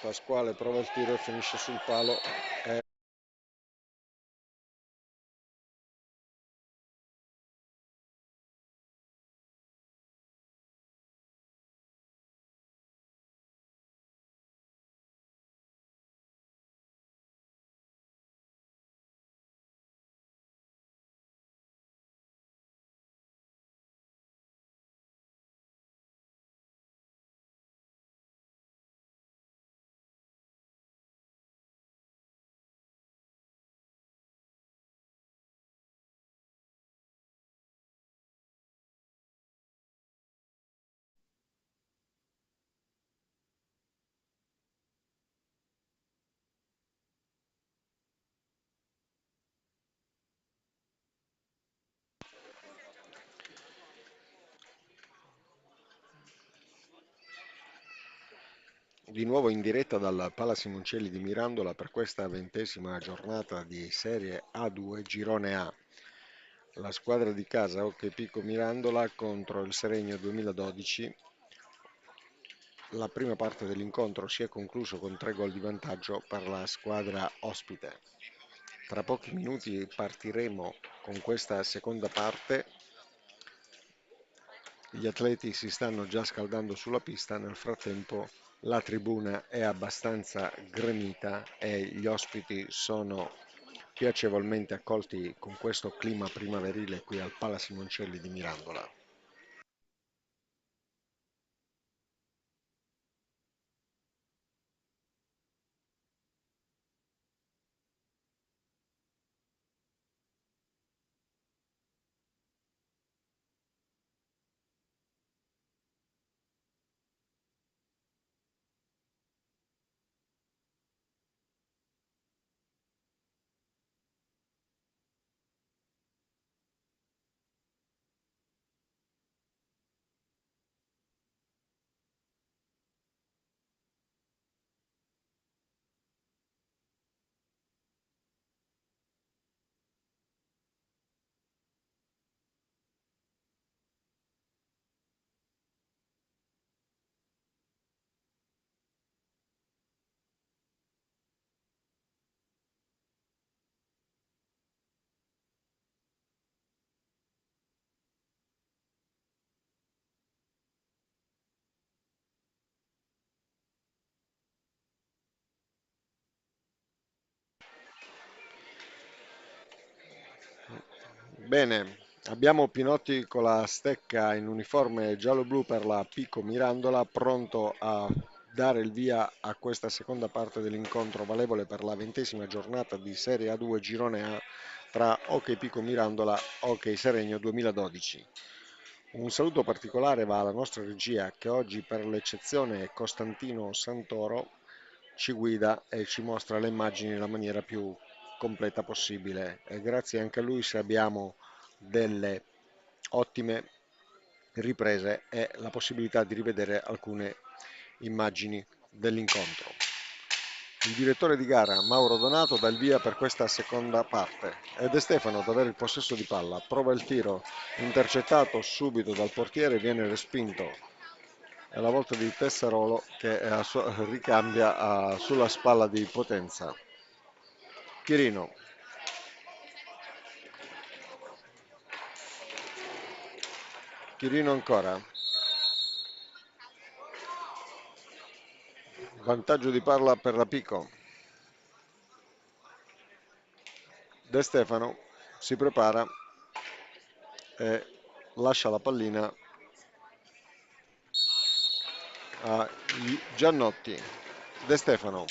Pasquale prova il tiro e finisce sul palo. È di nuovo in diretta dal Pala Simoncelli di Mirandola per questa 20ª giornata di Serie A2 Girone A. La squadra di casa Hockey Pico Mirandola contro il Seregno 2012. La prima parte dell'incontro si è concluso con 3 gol di vantaggio per la squadra ospite. Tra pochi minuti partiremo con questa seconda parte. Gli atleti si stanno già scaldando sulla pista, nel frattempo la tribuna è abbastanza gremita e gli ospiti sono piacevolmente accolti con questo clima primaverile qui al Pala Simoncelli di Mirandola. Bene, abbiamo Pinotti con la stecca in uniforme giallo-blu per la Pico Mirandola, pronto a dare il via a questa seconda parte dell'incontro valevole per la 20ª giornata di Serie A2 Girone A tra Hockey Pico Mirandola Hockey Seregno 2012. Un saluto particolare va alla nostra regia che oggi per l'eccezione è Costantino Santoro, ci guida e ci mostra le immagini nella maniera più completa possibile e grazie anche a lui se abbiamo delle ottime riprese e la possibilità di rivedere alcune immagini dell'incontro. Il direttore di gara Mauro Donato dà il via per questa seconda parte ed è Stefano ad avere il possesso di palla, prova il tiro intercettato subito dal portiere, viene respinto. È la volta di Tessarolo che ricambia sulla spalla di Potenza. Chirino, Chirino ancora, vantaggio di palla per la Pico. De Stefano si prepara e lascia la pallina a Giannotti. De Stefano,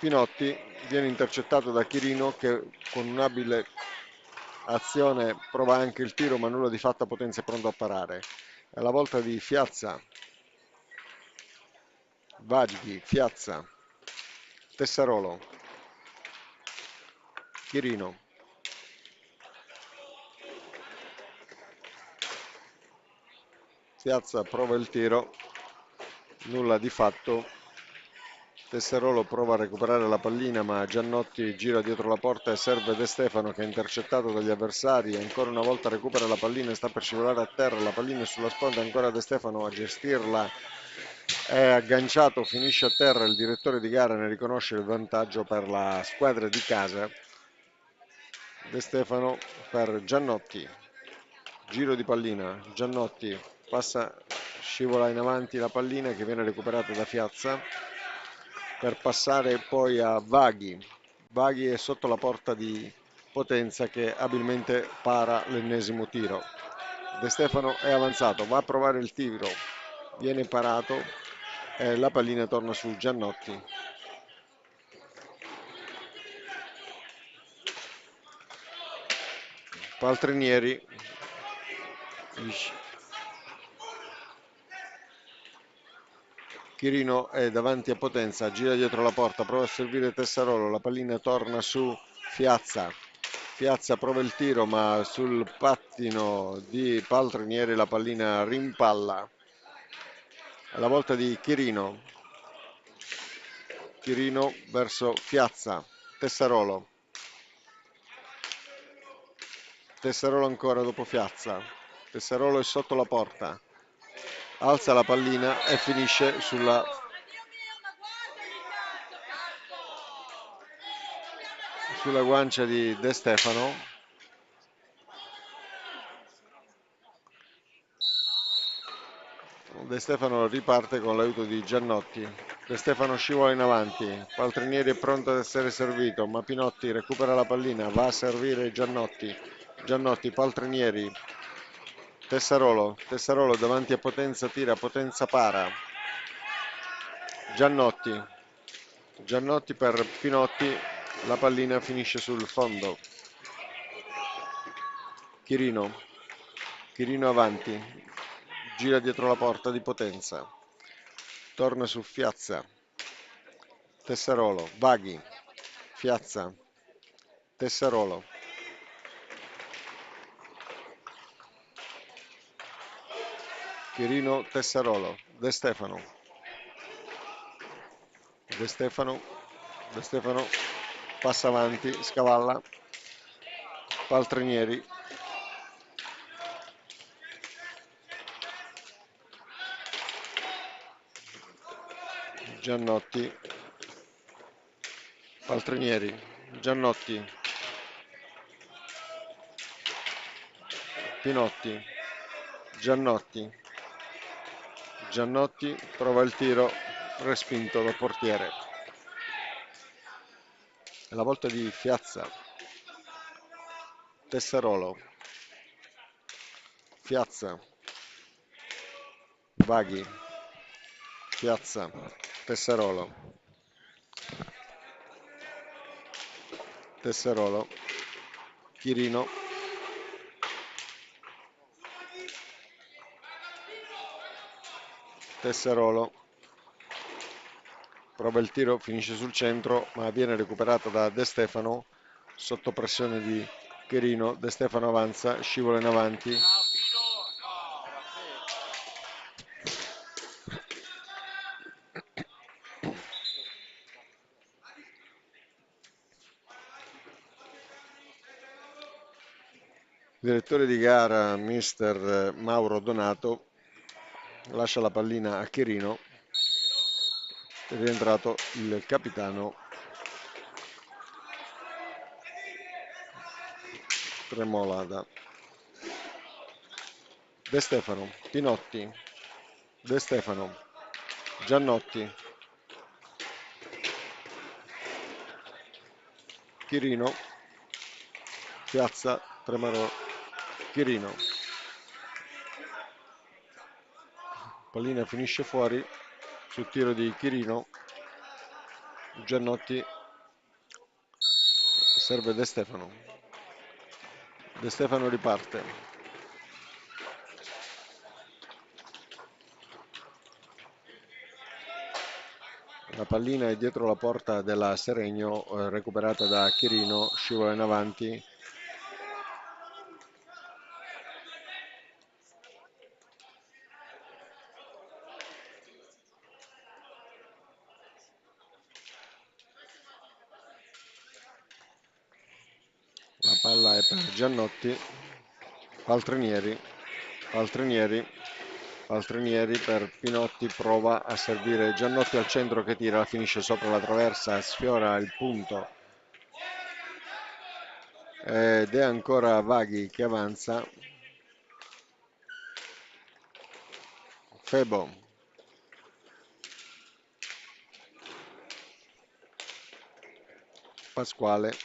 Pinotti viene intercettato da Chirino che con un'abile azione prova anche il tiro ma nulla di fatto, Potenza è pronto a parare. È la volta di Fiazza, Vaghi, Fiazza, Tessarolo, Chirino, Fiazza prova il tiro, nulla di fatto. Tesserolo prova a recuperare la pallina ma Giannotti gira dietro la porta e serve De Stefano che è intercettato dagli avversari, ancora una volta recupera la pallina e sta per scivolare a terra, la pallina è sulla sponda, ancora De Stefano a gestirla È agganciato, finisce a terra, il direttore di gara ne riconosce il vantaggio per la squadra di casa. De Stefano per Giannotti, giro di pallina, Giannotti passa, scivola in avanti la pallina che viene recuperata da Fiazza per passare poi a Vaghi. Vaghi è sotto la porta di Potenza che abilmente para l'ennesimo tiro. De Stefano è avanzato, va a provare il tiro, viene parato e la pallina torna su Giannotti. Paltrinieri Chirino è davanti a Potenza, gira dietro la porta, prova a servire Tessarolo, la pallina torna su Fiazza. Fiazza prova il tiro ma sul pattino di Paltrinieri la pallina rimpalla. Alla volta di Chirino. Chirino verso Fiazza. Tessarolo. Tessarolo ancora dopo Fiazza. Tessarolo è sotto la porta. Alza la pallina e finisce sulla guancia di De Stefano. De Stefano riparte con l'aiuto di Giannotti. De Stefano scivola in avanti. Paltrinieri è pronto ad essere servito, ma Pinotti recupera la pallina, va a servire Giannotti. Giannotti, Paltrinieri, Tessarolo. Tessarolo davanti a Potenza tira, Potenza para. Giannotti. Giannotti per Pinotti, la pallina finisce sul fondo. Chirino. Chirino avanti, gira dietro la porta di Potenza, torna su Fiazza, Tessarolo, Vaghi, Fiazza, Tessarolo, Chirino, Tessarolo, De Stefano, De Stefano, De Stefano passa avanti, scavalla, Paltrinieri, Giannotti, Paltrinieri, Giannotti, Pinotti, Giannotti, Giannotti prova il tiro, respinto dal portiere. La volta di Fiazza, Tessarolo, Fiazza, Vaghi, Piazza, Tessarolo, Tessarolo, Chirino, Tessarolo, prova il tiro, finisce sul centro, ma viene recuperato da De Stefano, sotto pressione di Chirino. De Stefano avanza, scivola in avanti. Il direttore di gara, mister Mauro Donato, lascia la pallina a Chirino. È rientrato il capitano Tremolada. De Stefano, Pinotti, De Stefano, Giannotti, Chirino, Piazza, Tremaro, Chirino. Pallina finisce fuori sul tiro di Chirino. Giannotti serve De Stefano. De Stefano riparte. La pallina è dietro la porta della Seregno, recuperata da Chirino, scivola in avanti. La palla è per Giannotti. Paltrinieri, Paltrinieri Paltrinieri per Pinotti, prova a servire Giannotti al centro che tira, la finisce sopra la traversa, sfiora il punto ed è ancora Vaghi che avanza. Febo, Pasquale,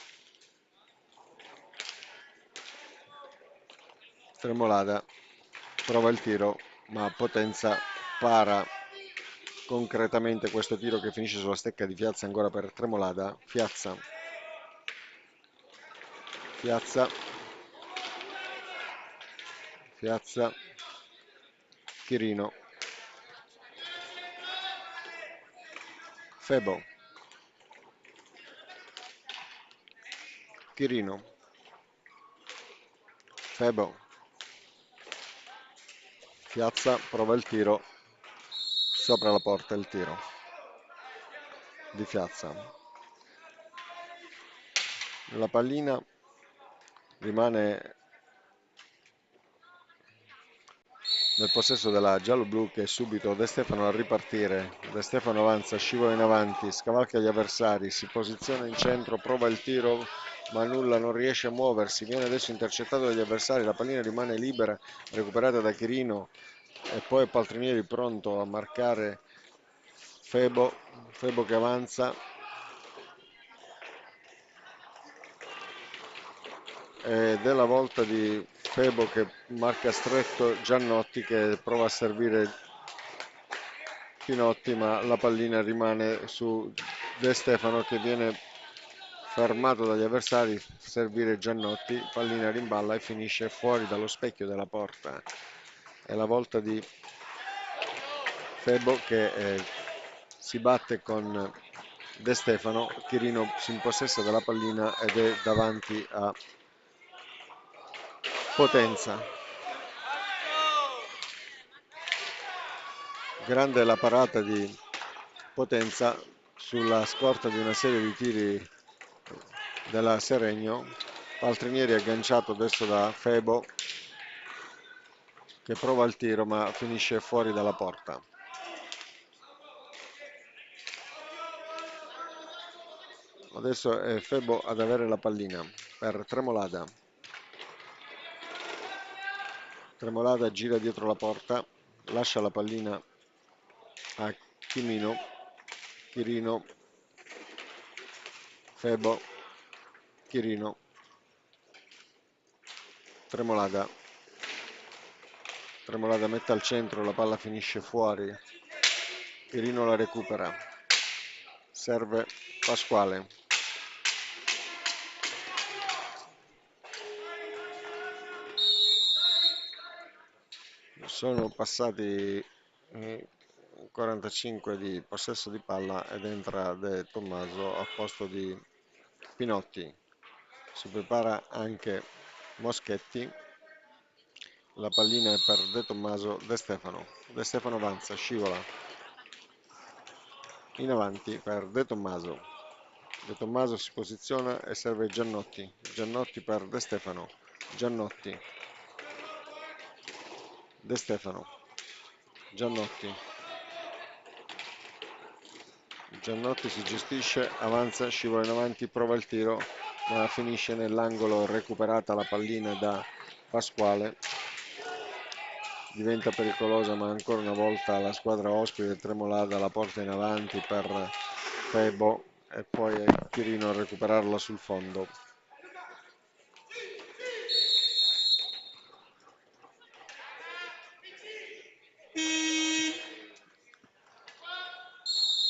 Tremolada, prova il tiro, ma Potenza para concretamente questo tiro che finisce sulla stecca di Piazza ancora per Tremolada. Piazza, Piazza, Chirino, Febo, Chirino, Febo, Piazza, prova il tiro, sopra la porta il tiro di Piazza. La pallina rimane nel possesso della giallo-blu, che è subito De Stefano a ripartire. De Stefano avanza, scivola in avanti, scavalca gli avversari, si posiziona in centro, prova il tiro, ma nulla, non riesce a muoversi. Viene adesso intercettato dagli avversari, la pallina rimane libera, recuperata da Chirino e poi Paltrinieri pronto a marcare Febo. Febo che avanza ed è la volta di Febo che marca stretto Giannotti, che prova a servire Pinotti, ma la pallina rimane su De Stefano che viene fermato dagli avversari. Servire Giannotti, pallina rimballa e finisce fuori dallo specchio della porta. È la volta di Febo che si batte con De Stefano. Chirino si impossessa della pallina ed è davanti a Potenza. Grande la parata di Potenza sulla scorta di una serie di tiri della Seregno. Paltrinieri agganciato adesso da Febo che prova il tiro ma finisce fuori dalla porta. Adesso è Febo ad avere la pallina per Tremolada. Tremolada gira dietro la porta, lascia la pallina a Chimino, Chirino, Febo, Chirino, Tremolada. Tremolada mette al centro, la palla finisce fuori. Chirino la recupera. Serve Pasquale. Sono passati 45 di possesso di palla ed entra De Tommaso a posto di Pinotti. Si prepara anche Moschetti. La pallina è per De Tommaso, De Stefano. De Stefano avanza, scivola in avanti per De Tommaso. De Tommaso si posiziona e serve Giannotti. Giannotti per De Stefano. Giannotti. De Stefano. Giannotti. Giannotti si gestisce, avanza, scivola in avanti, prova il tiro, ma finisce nell'angolo, recuperata la pallina da Pasquale. Diventa pericolosa, ma ancora una volta la squadra ospite Tremolada la porta in avanti per Febo e poi è Chirino a recuperarla sul fondo.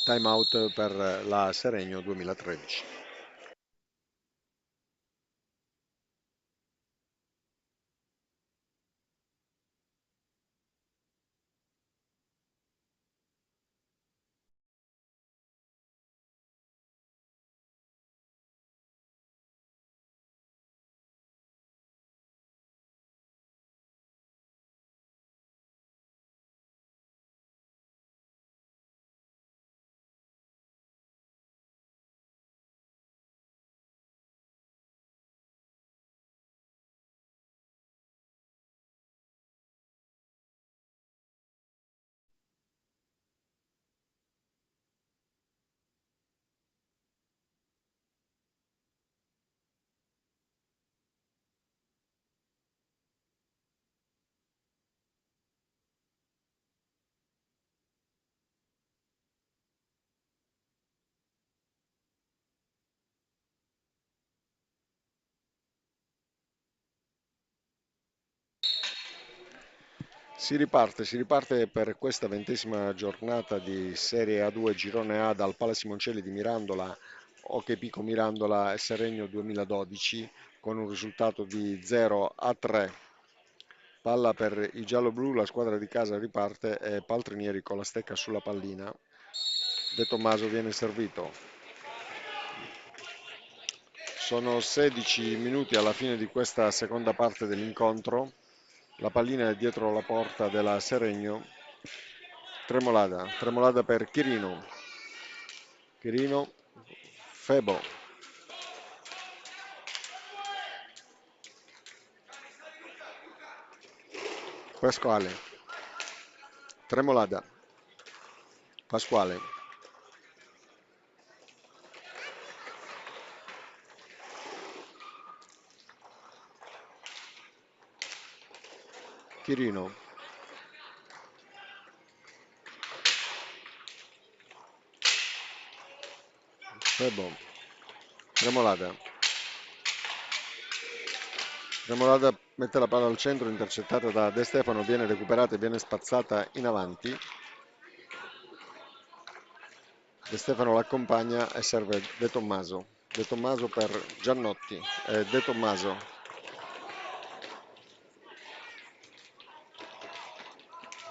Time out per la Seregno 2013. Si riparte per questa 20ª giornata di Serie A2 Girone A dal Pala Simoncelli di Mirandola, Hockey Pico Mirandola e Seregno 2012 con un risultato di 0-3. Palla per i gialloblu, la squadra di casa riparte e Paltrinieri con la stecca sulla pallina. De Tommaso viene servito. Sono 16 minuti alla fine di questa seconda parte dell'incontro. La pallina è dietro la porta della Seregno. Tremolada per Chirino, Febo, Pasquale, Tremolada, Pasquale, Chirino, Febo, Tremolada. Tremolada mette la palla al centro, intercettata da De Stefano, viene recuperata e viene spazzata in avanti. De Stefano l'accompagna e serve De Tommaso. De Tommaso per Giannotti. De Tommaso.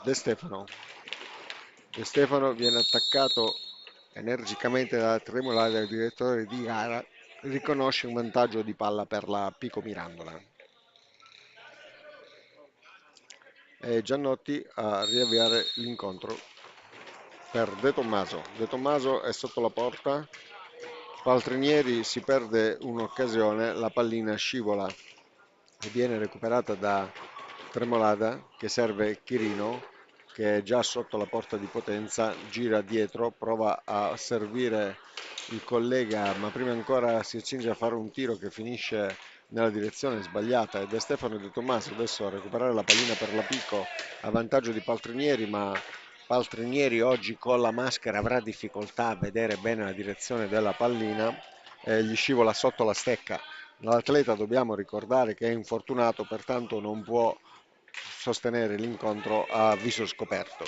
De Stefano. De Stefano viene attaccato energicamente da Tremolada, il direttore di gara riconosce un vantaggio di palla per la Pico Mirandola. E Giannotti a riavviare l'incontro per De Tommaso. De Tommaso è sotto la porta. Paltrinieri si perde un'occasione, la pallina scivola e viene recuperata da Tremolada che serve Chirino che è già sotto la porta di Potenza, gira dietro, prova a servire il collega, ma prima ancora si accinge a fare un tiro che finisce nella direzione sbagliata ed è Stefano De Tommaso adesso a recuperare la pallina per la Pico a vantaggio di Paltrinieri, ma Paltrinieri oggi con la maschera avrà difficoltà a vedere bene la direzione della pallina e gli scivola sotto la stecca. L'atleta dobbiamo ricordare che è infortunato, pertanto non può sostenere l'incontro a viso scoperto.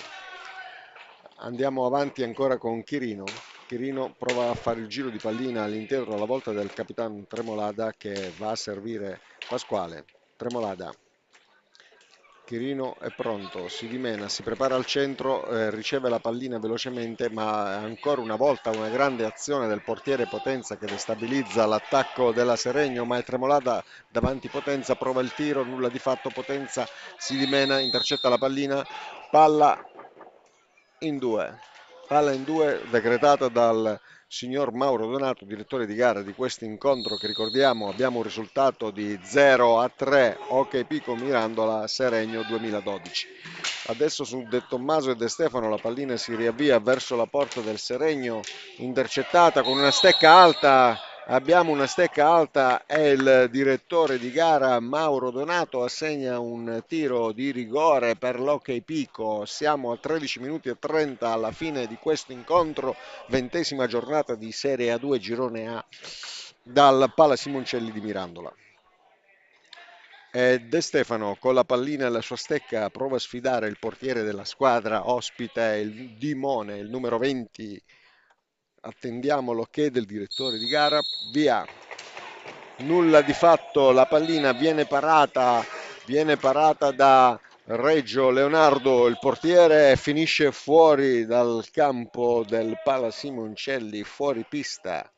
Andiamo avanti ancora con Chirino. Chirino prova a fare il giro di pallina all'interno alla volta del capitano Tremolada che va a servire Pasquale. Tremolada. Chirino è pronto, si dimena, si prepara al centro, riceve la pallina velocemente, ma ancora una volta una grande azione del portiere Potenza che destabilizza l'attacco della Seregno, ma è Tremolada davanti Potenza, prova il tiro, nulla di fatto, Potenza si dimena, intercetta la pallina, palla in due, palla in due decretata dal signor Mauro Donato, direttore di gara di questo incontro che ricordiamo abbiamo un risultato di 0-3, Hockey Pico Mirandola Seregno 2012. Adesso su De Tommaso e De Stefano la pallina si riavvia verso la porta del Seregno, intercettata con una stecca alta. Abbiamo una stecca alta e il direttore di gara Mauro Donato assegna un tiro di rigore per l'Hockey Pico. Siamo a 13 minuti e 30 alla fine di questo incontro, 20ª giornata di Serie A2 Girone A dal Pala Simoncelli di Mirandola. De Stefano con la pallina e la sua stecca prova a sfidare il portiere della squadra ospite, il Dimone, il numero 20. Attendiamo l'ok del direttore di gara, via. Nulla di fatto, la pallina viene parata da Reggio Leonardo, il portiere, e finisce fuori dal campo del Pala Simoncelli, fuori pista.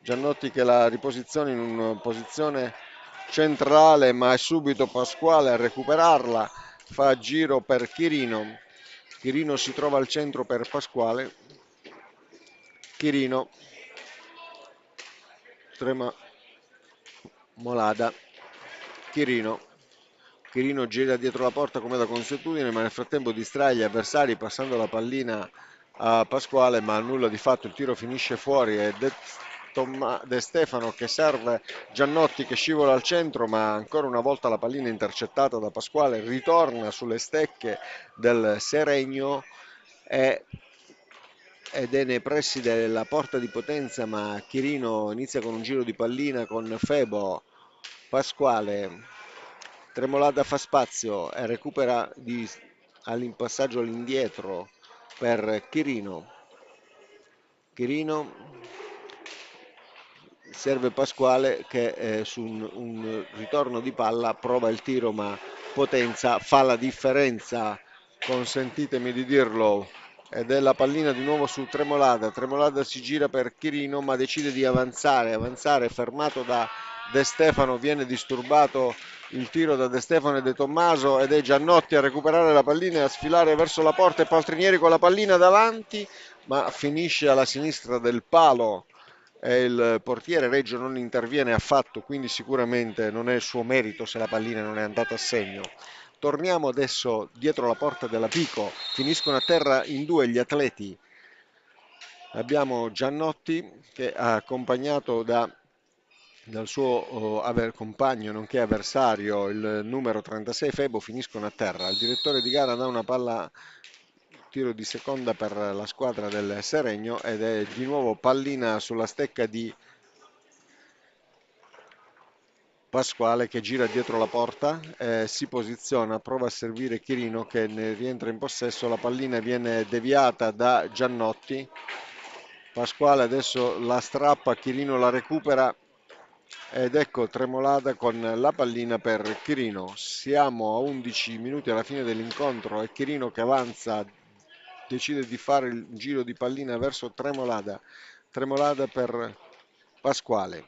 Giannotti che la riposiziona in una posizione centrale, ma è subito Pasquale a recuperarla, fa giro per Chirino. Chirino si trova al centro per Pasquale. Chirino, Trema Molada, Chirino. Chirino gira dietro la porta come da consuetudine, ma nel frattempo distrae gli avversari passando la pallina a Pasquale, ma nulla di fatto, il tiro finisce fuori e De Stefano che serve Giannotti che scivola al centro, ma ancora una volta la pallina intercettata da Pasquale, ritorna sulle stecche del Seregno e- ed è nei pressi della porta di Potenza, ma Chirino inizia con un giro di pallina con Febo, Pasquale, Tremolada fa spazio e recupera all'impassaggio all'indietro per Chirino. Chirino serve Pasquale che su un ritorno di palla prova il tiro, ma Potenza fa la differenza, consentitemi di dirlo, ed è la pallina di nuovo su Tremolada. Tremolada si gira per Chirino ma decide di avanzare, fermato da De Stefano, viene disturbato il tiro da De Stefano e De Tommaso ed è Giannotti a recuperare la pallina e a sfilare verso la porta, e Paltrinieri con la pallina davanti ma finisce alla sinistra del palo e il portiere Reggio non interviene affatto, quindi sicuramente non è il suo merito se la pallina non è andata a segno. Torniamo adesso dietro la porta della Pico, finiscono a terra in due gli atleti. Abbiamo Giannotti che ha accompagnato dal suo compagno nonché avversario, il numero 36 Febo, finiscono a terra. Il direttore di gara dà una palla tiro di seconda per la squadra del Seregno ed è di nuovo pallina sulla stecca di Pasquale che gira dietro la porta, si posiziona, prova a servire Chirino che ne rientra in possesso, la pallina viene deviata da Giannotti, Pasquale adesso la strappa, Chirino la recupera ed ecco Tremolada con la pallina per Chirino. Siamo a 11 minuti alla fine dell'incontro e Chirino che avanza decide di fare il giro di pallina verso Tremolada. Tremolada per Pasquale.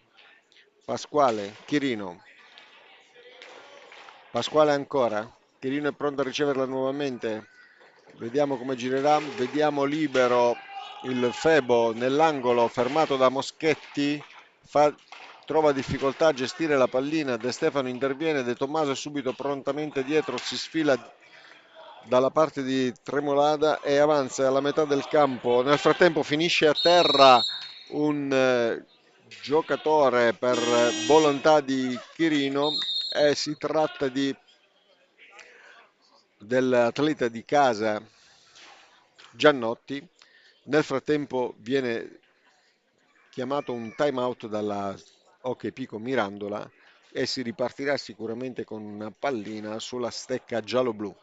Pasquale, Chirino. Pasquale ancora. Chirino è pronto a riceverla nuovamente. Vediamo come girerà. Vediamo libero il Febo nell'angolo fermato da Moschetti. Trova difficoltà a gestire la pallina. De Stefano interviene. De Tommaso è subito prontamente dietro. Si sfila dalla parte di Tremolada e avanza alla metà del campo. Nel frattempo finisce a terra un giocatore per volontà di Chirino e si tratta dell'atleta di casa Giannotti. Nel frattempo viene chiamato un time out dalla Hockey Pico Mirandola e si ripartirà sicuramente con una pallina sulla stecca giallo-blu.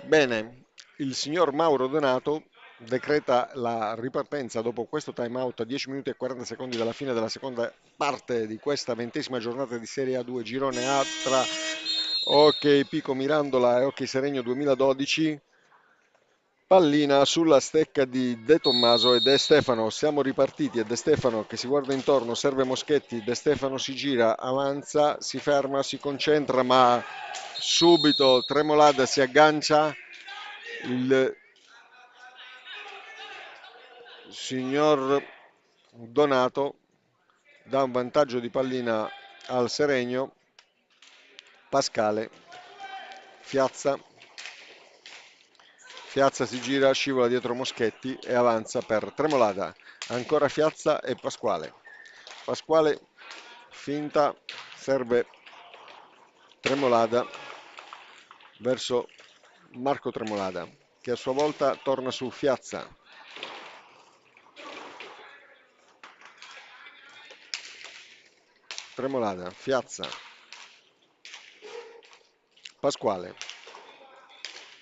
Bene, il signor Mauro Donato decreta la ripartenza dopo questo time out a 10 minuti e 40 secondi dalla fine della seconda parte di questa 20ª giornata di Serie A2 Girone A tra Hockey Pico Mirandola e Hockey Seregno 2012. Pallina sulla stecca di De Tommaso e De Stefano. Siamo ripartiti e De Stefano che si guarda intorno, serve Moschetti. De Stefano si gira, avanza, si ferma, si concentra, ma subito Tremolada si aggancia. Il signor Donato dà un vantaggio di pallina al Seregno. Pascale, Fiazza. Fiazza si gira, scivola dietro Moschetti e avanza per Tremolada. Ancora Fiazza e Pasquale. Pasquale finta, serve Tremolada verso Marco Tremolada, che a sua volta torna su Fiazza. Tremolada, Fiazza, Pasquale,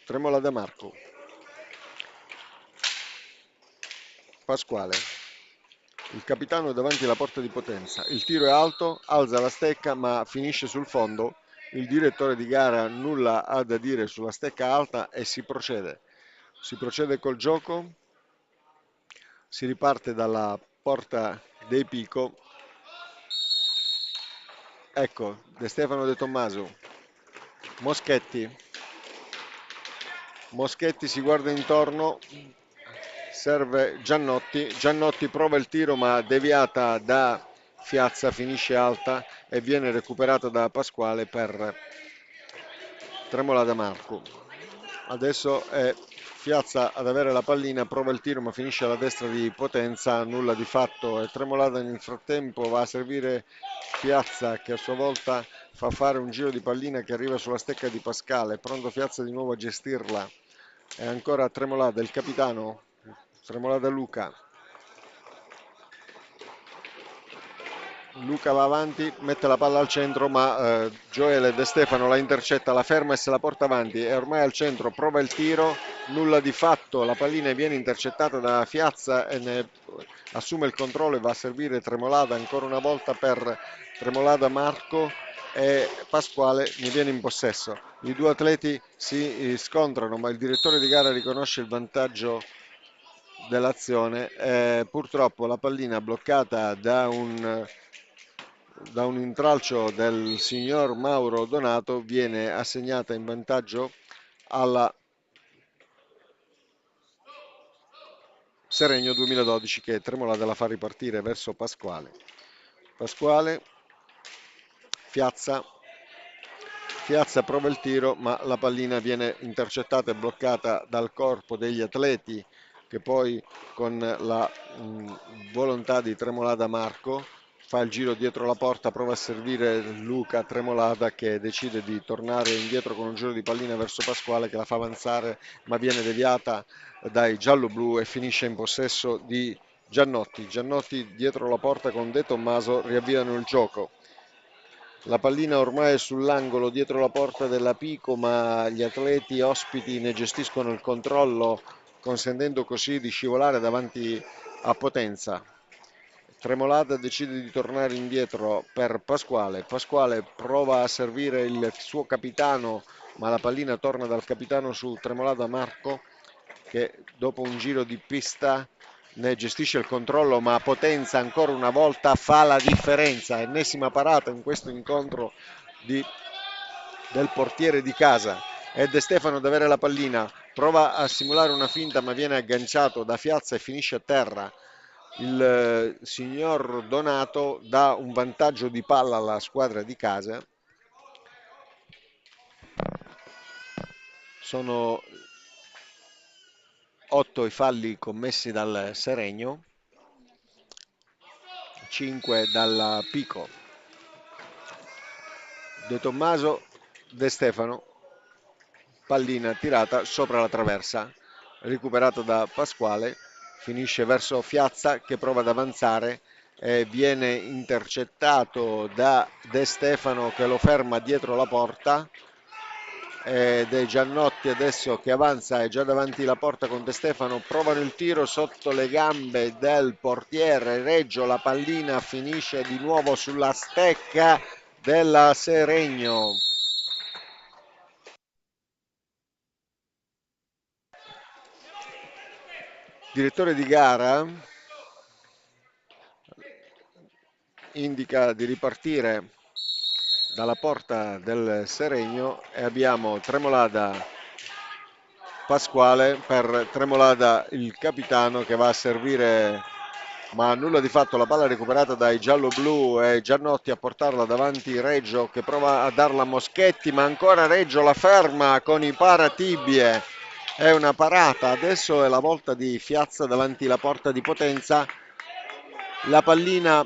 Tremolada Marco, Pasquale. Il capitano è davanti alla porta di Potenza. Il tiro è alto, alza la stecca ma finisce sul fondo. Il direttore di gara nulla ha da dire sulla stecca alta e si procede. Si procede col gioco, si riparte dalla porta dei Pico. Ecco, De Stefano De Tommaso, Moschetti. Moschetti si guarda intorno, serve Giannotti. Giannotti prova il tiro ma deviata da Fiazza, finisce alta e viene recuperata da Pasquale per Tremolada Marco. Adesso è Fiazza ad avere la pallina, prova il tiro ma finisce alla destra di Potenza, nulla di fatto, e Tremolada nel frattempo va a servire Fiazza che a sua volta fa fare un giro di pallina che arriva sulla stecca di Pascale, pronto Fiazza di nuovo a gestirla, e ancora Tremolada, il capitano, Tremolada Luca. Luca va avanti, mette la palla al centro, ma Gioele De Stefano la intercetta, la ferma e se la porta avanti. È ormai al centro, prova il tiro, nulla di fatto. La pallina viene intercettata da Fiazza e ne assume il controllo e va a servire Tremolada ancora una volta per Tremolada Marco, e Pasquale ne viene in possesso. I due atleti si scontrano, ma il direttore di gara riconosce il vantaggio dell'azione. Purtroppo la pallina bloccata da un intralcio del signor Mauro Donato viene assegnata in vantaggio alla Seregno 2012, che Tremolada la fa ripartire verso Pasquale. Pasquale, Fiazza prova il tiro ma la pallina viene intercettata e bloccata dal corpo degli atleti, che poi con la volontà di Tremolada Marco fa il giro dietro la porta, prova a servire Luca Tremolada che decide di tornare indietro con un giro di pallina verso Pasquale che la fa avanzare ma viene deviata dai giallo-blu e finisce in possesso di Giannotti. Giannotti dietro la porta con De Tommaso riavviano il gioco. La pallina ormai è sull'angolo dietro la porta della Pico, ma gli atleti ospiti ne gestiscono il controllo, consentendo così di scivolare davanti a Potenza. Tremolada decide di tornare indietro per Pasquale. Pasquale prova a servire il suo capitano, ma la pallina torna dal capitano su Tremolada Marco, che dopo un giro di pista ne gestisce il controllo, ma Potenza ancora una volta fa la differenza. Ennesima parata in questo incontro del portiere di casa. È De Stefano ad avere la pallina, prova a simulare una finta ma viene agganciato da Fiazza e finisce a terra. Il signor Donato dà un vantaggio di palla alla squadra di casa. Sono 8 i falli commessi dal Seregno, 5 dalla Pico. De Tommaso, De Stefano, pallina tirata sopra la traversa, recuperata da Pasquale, finisce verso Fiazza che prova ad avanzare e viene intercettato da De Stefano che lo ferma dietro la porta, ed è Giannotti adesso che avanza, è già davanti la porta con De Stefano, provano il tiro sotto le gambe del portiere Reggio, la pallina finisce di nuovo sulla stecca della Seregno. Direttore di gara indica di ripartire dalla porta del Seregno e abbiamo Tremolada Pasquale per Tremolada il capitano che va a servire, ma nulla di fatto, la palla recuperata dai giallo-blu e Giannotti a portarla davanti Reggio che prova a darla a Moschetti, ma ancora Reggio la ferma con i paratibie. È una parata, adesso è la volta di Fiazza davanti alla porta di Potenza. La pallina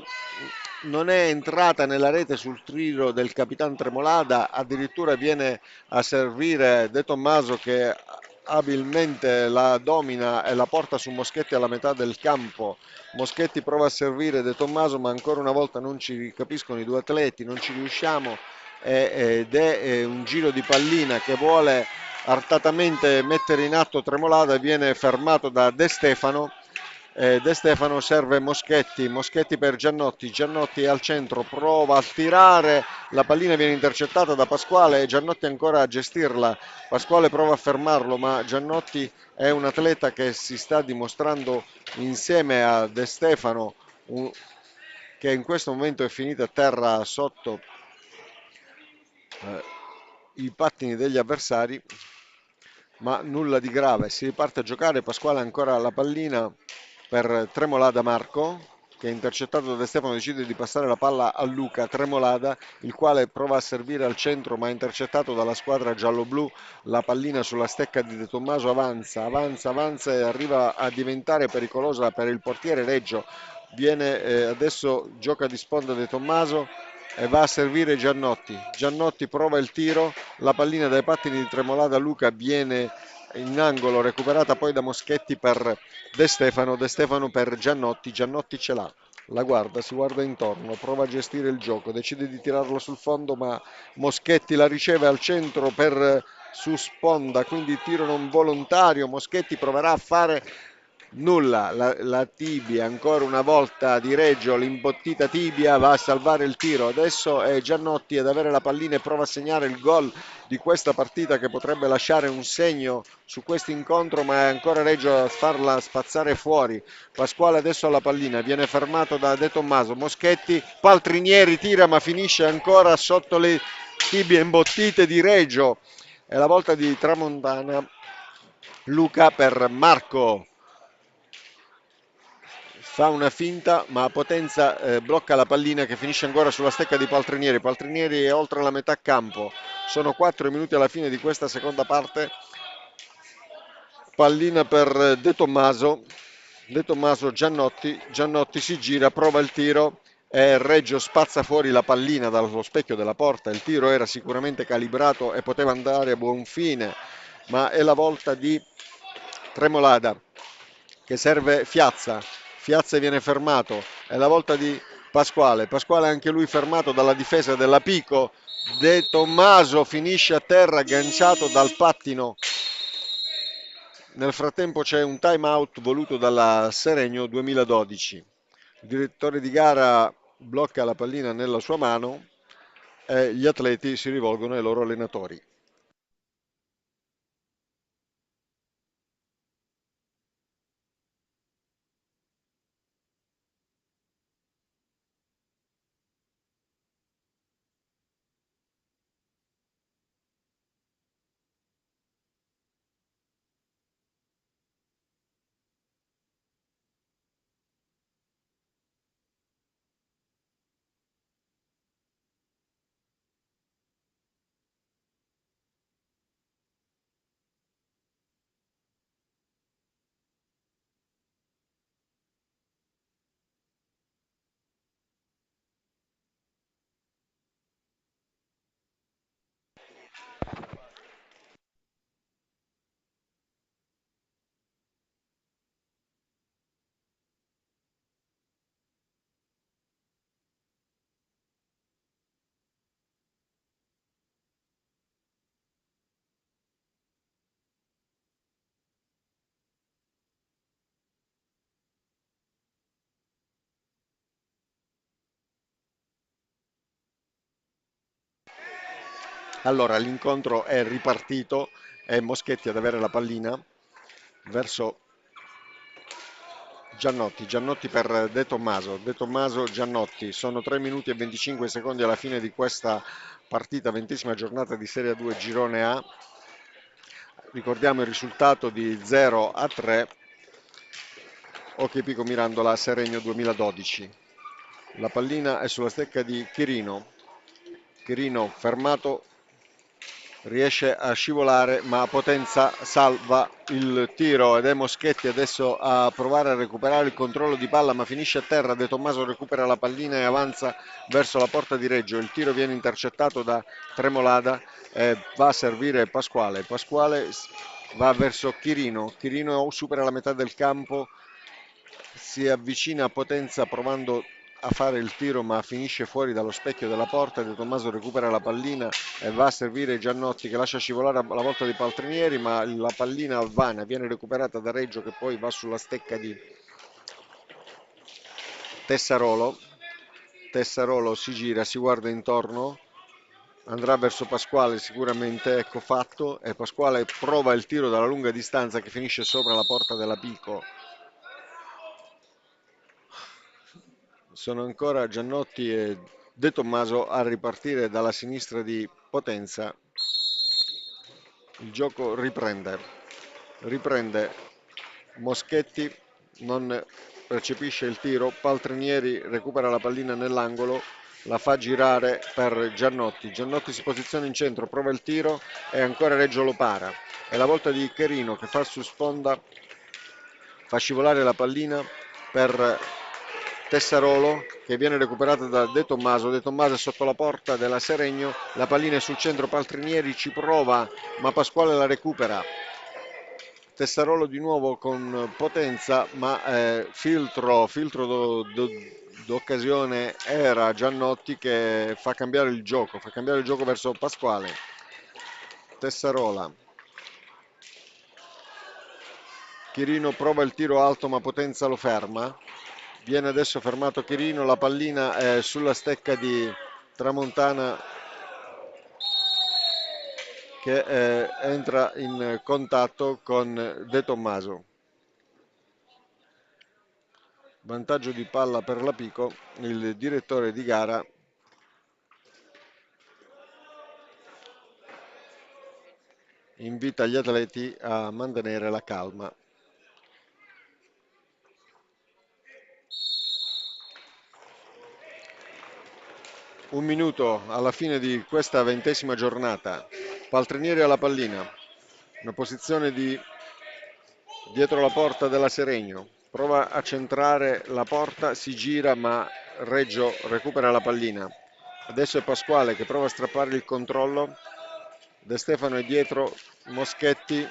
non è entrata nella rete sul tiro del capitano Tremolada, addirittura viene a servire De Tommaso che abilmente la domina e la porta su Moschetti alla metà del campo. Moschetti prova a servire De Tommaso, ma ancora una volta non ci capiscono i due atleti, non ci riusciamo, ed è un giro di pallina che vuole artatamente mettere in atto Tremolada e viene fermato da De Stefano, De Stefano serve Moschetti, Moschetti per Giannotti, Giannotti è al centro, prova a tirare, la pallina viene intercettata da Pasquale e Giannotti ancora a gestirla. Pasquale prova a fermarlo, ma Giannotti è un atleta che si sta dimostrando insieme a De Stefano, che in questo momento è finito a terra sotto eh, i pattini degli avversari, ma nulla di grave. Si riparte a giocare, Pasquale ancora la pallina per Tremolada Marco, che è intercettato da De Stefano, decide di passare la palla a Luca Tremolada, il quale prova a servire al centro ma è intercettato dalla squadra giallo-blu. La pallina sulla stecca di De Tommaso avanza, avanza, avanza e arriva a diventare pericolosa per il portiere Reggio. Adesso gioca di sponda De Tommaso e va a servire Giannotti. Giannotti prova il tiro, la pallina dai pattini di Tremolada Luca viene in angolo, recuperata poi da Moschetti per De Stefano per Giannotti, Giannotti ce l'ha, la guarda, si guarda intorno, prova a gestire il gioco, decide di tirarlo sul fondo ma Moschetti la riceve al centro su sponda, quindi tiro non volontario, Moschetti proverà a fare nulla, la tibia ancora una volta di Reggio, l'imbottita tibia va a salvare il tiro, adesso è Giannotti ad avere la pallina e prova a segnare il gol di questa partita che potrebbe lasciare un segno su questo incontro, ma è ancora Reggio a farla spazzare fuori. Pasquale adesso alla pallina, viene fermato da De Tommaso, Moschetti, Paltrinieri tira ma finisce ancora sotto le tibie imbottite di Reggio. È la volta di Tramontana, Luca per Marco. Fa una finta ma Potenza blocca la pallina che finisce ancora sulla stecca di Paltrinieri. Paltrinieri è oltre la metà campo, sono 4 minuti alla fine di questa seconda parte. Pallina per De Tommaso, De Tommaso Giannotti, Giannotti si gira, prova il tiro e Reggio spazza fuori la pallina dallo specchio della porta. Il tiro era sicuramente calibrato e poteva andare a buon fine, ma è la volta di Tremolada che serve Fiazza. Fiazza viene fermato, è la volta di Pasquale. Pasquale anche lui fermato dalla difesa della Pico. De Tommaso finisce a terra agganciato dal pattino. Nel frattempo c'è un time out voluto dalla Seregno 2012. Il direttore di gara blocca la pallina nella sua mano e gli atleti si rivolgono ai loro allenatori. Allora, l'incontro è ripartito, è Moschetti ad avere la pallina verso Giannotti, Giannotti per De Tommaso, Giannotti, sono 3 minuti e 25 secondi alla fine di questa partita, 20ª giornata di Serie 2 Girone A. Ricordiamo il risultato di 0-3, Occhi Pico Mirandola Seregno 2012. La pallina è sulla stecca di Chirino, Chirino fermato, riesce a scivolare ma Potenza salva il tiro ed è Moschetti adesso a provare a recuperare il controllo di palla ma finisce a terra. De Tommaso recupera la pallina e avanza verso la porta di Reggio, il tiro viene intercettato da Tremolada e va a servire Pasquale. Pasquale va verso Chirino, Chirino supera la metà del campo, si avvicina a Potenza provando a fare il tiro ma finisce fuori dallo specchio della porta. De Tommaso recupera la pallina e va a servire Giannotti che lascia scivolare la volta di Paltrinieri ma la pallina vana viene recuperata da Reggio che poi va sulla stecca di Tessarolo. Tessarolo si gira, si guarda intorno, andrà verso Pasquale sicuramente, ecco fatto, e Pasquale prova il tiro dalla lunga distanza che finisce sopra la porta della Pico. Sono ancora Giannotti e De Tommaso a ripartire dalla sinistra di Potenza. Il gioco riprende Moschetti, non percepisce il tiro, Paltrinieri recupera la pallina nell'angolo, la fa girare per Giannotti. Giannotti si posiziona in centro, prova il tiro e ancora Reggio lo para. È la volta di Cherino che fa su sponda, fa scivolare la pallina per Tessarolo che viene recuperata da De Tommaso. De Tommaso è sotto la porta della Seregno, la pallina è sul centro, Paltrinieri ci prova ma Pasquale la recupera. Tessarolo di nuovo con potenza, ma filtro d'occasione era Giannotti che fa cambiare il gioco verso Pasquale. Tessarola. Chirino prova il tiro alto ma Potenza lo ferma. Viene adesso fermato Chirino, la pallina è sulla stecca di Tramontana che entra in contatto con De Tommaso. Vantaggio di palla per la Pico, il direttore di gara invita gli atleti a mantenere la calma. Un minuto alla fine di questa 20ª giornata. Paltrinieri alla pallina, una posizione di dietro la porta della Seregno. Prova a centrare la porta, si gira ma Reggio recupera la pallina. Adesso è Pasquale che prova a strappare il controllo. De Stefano è dietro, Moschetti,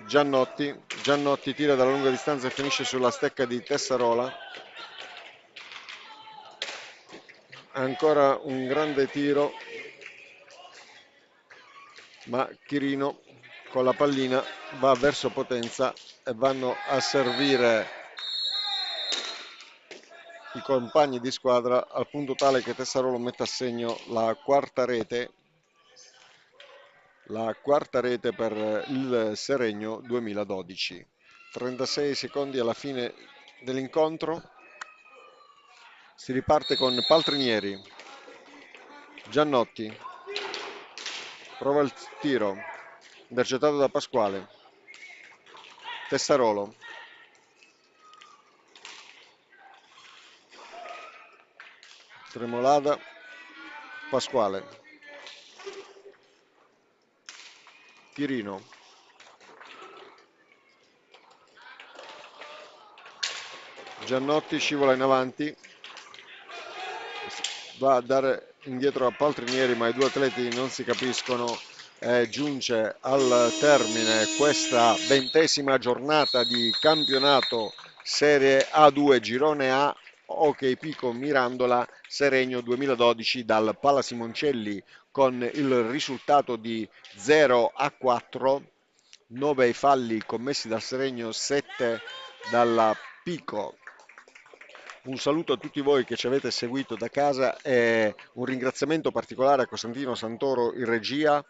Giannotti tira dalla lunga distanza e finisce sulla stecca di Tessarola. Ancora un grande tiro, ma Chirino con la pallina va verso Potenza e vanno a servire i compagni di squadra al punto tale che Tessarolo mette a segno la quarta rete per il Seregno 2012. 36 secondi alla fine dell'incontro. Si riparte con Paltrinieri. Giannotti. Prova il tiro. Intercettato da Pasquale. Tessarolo. Tremolada. Pasquale. Chirino. Giannotti scivola in avanti. Va a dare indietro a Paltrinieri, ma i due atleti non si capiscono e giunge al termine questa 20ª giornata di campionato Serie A2 Girone A Hockey Pico Mirandola Seregno 2012 dal Pala Simoncelli con il risultato di 0-4, 9 i falli commessi dal Seregno, 7 dalla Pico. Un saluto a tutti voi che ci avete seguito da casa e un ringraziamento particolare a Costantino Santoro in regia,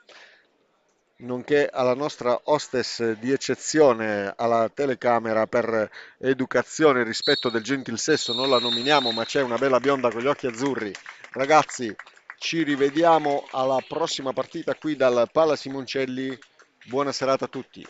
nonché alla nostra hostess di eccezione alla telecamera per educazione e rispetto del gentil sesso. Non la nominiamo, ma c'è una bella bionda con gli occhi azzurri. Ragazzi, ci rivediamo alla prossima partita qui dal Pala Simoncelli. Buona serata a tutti.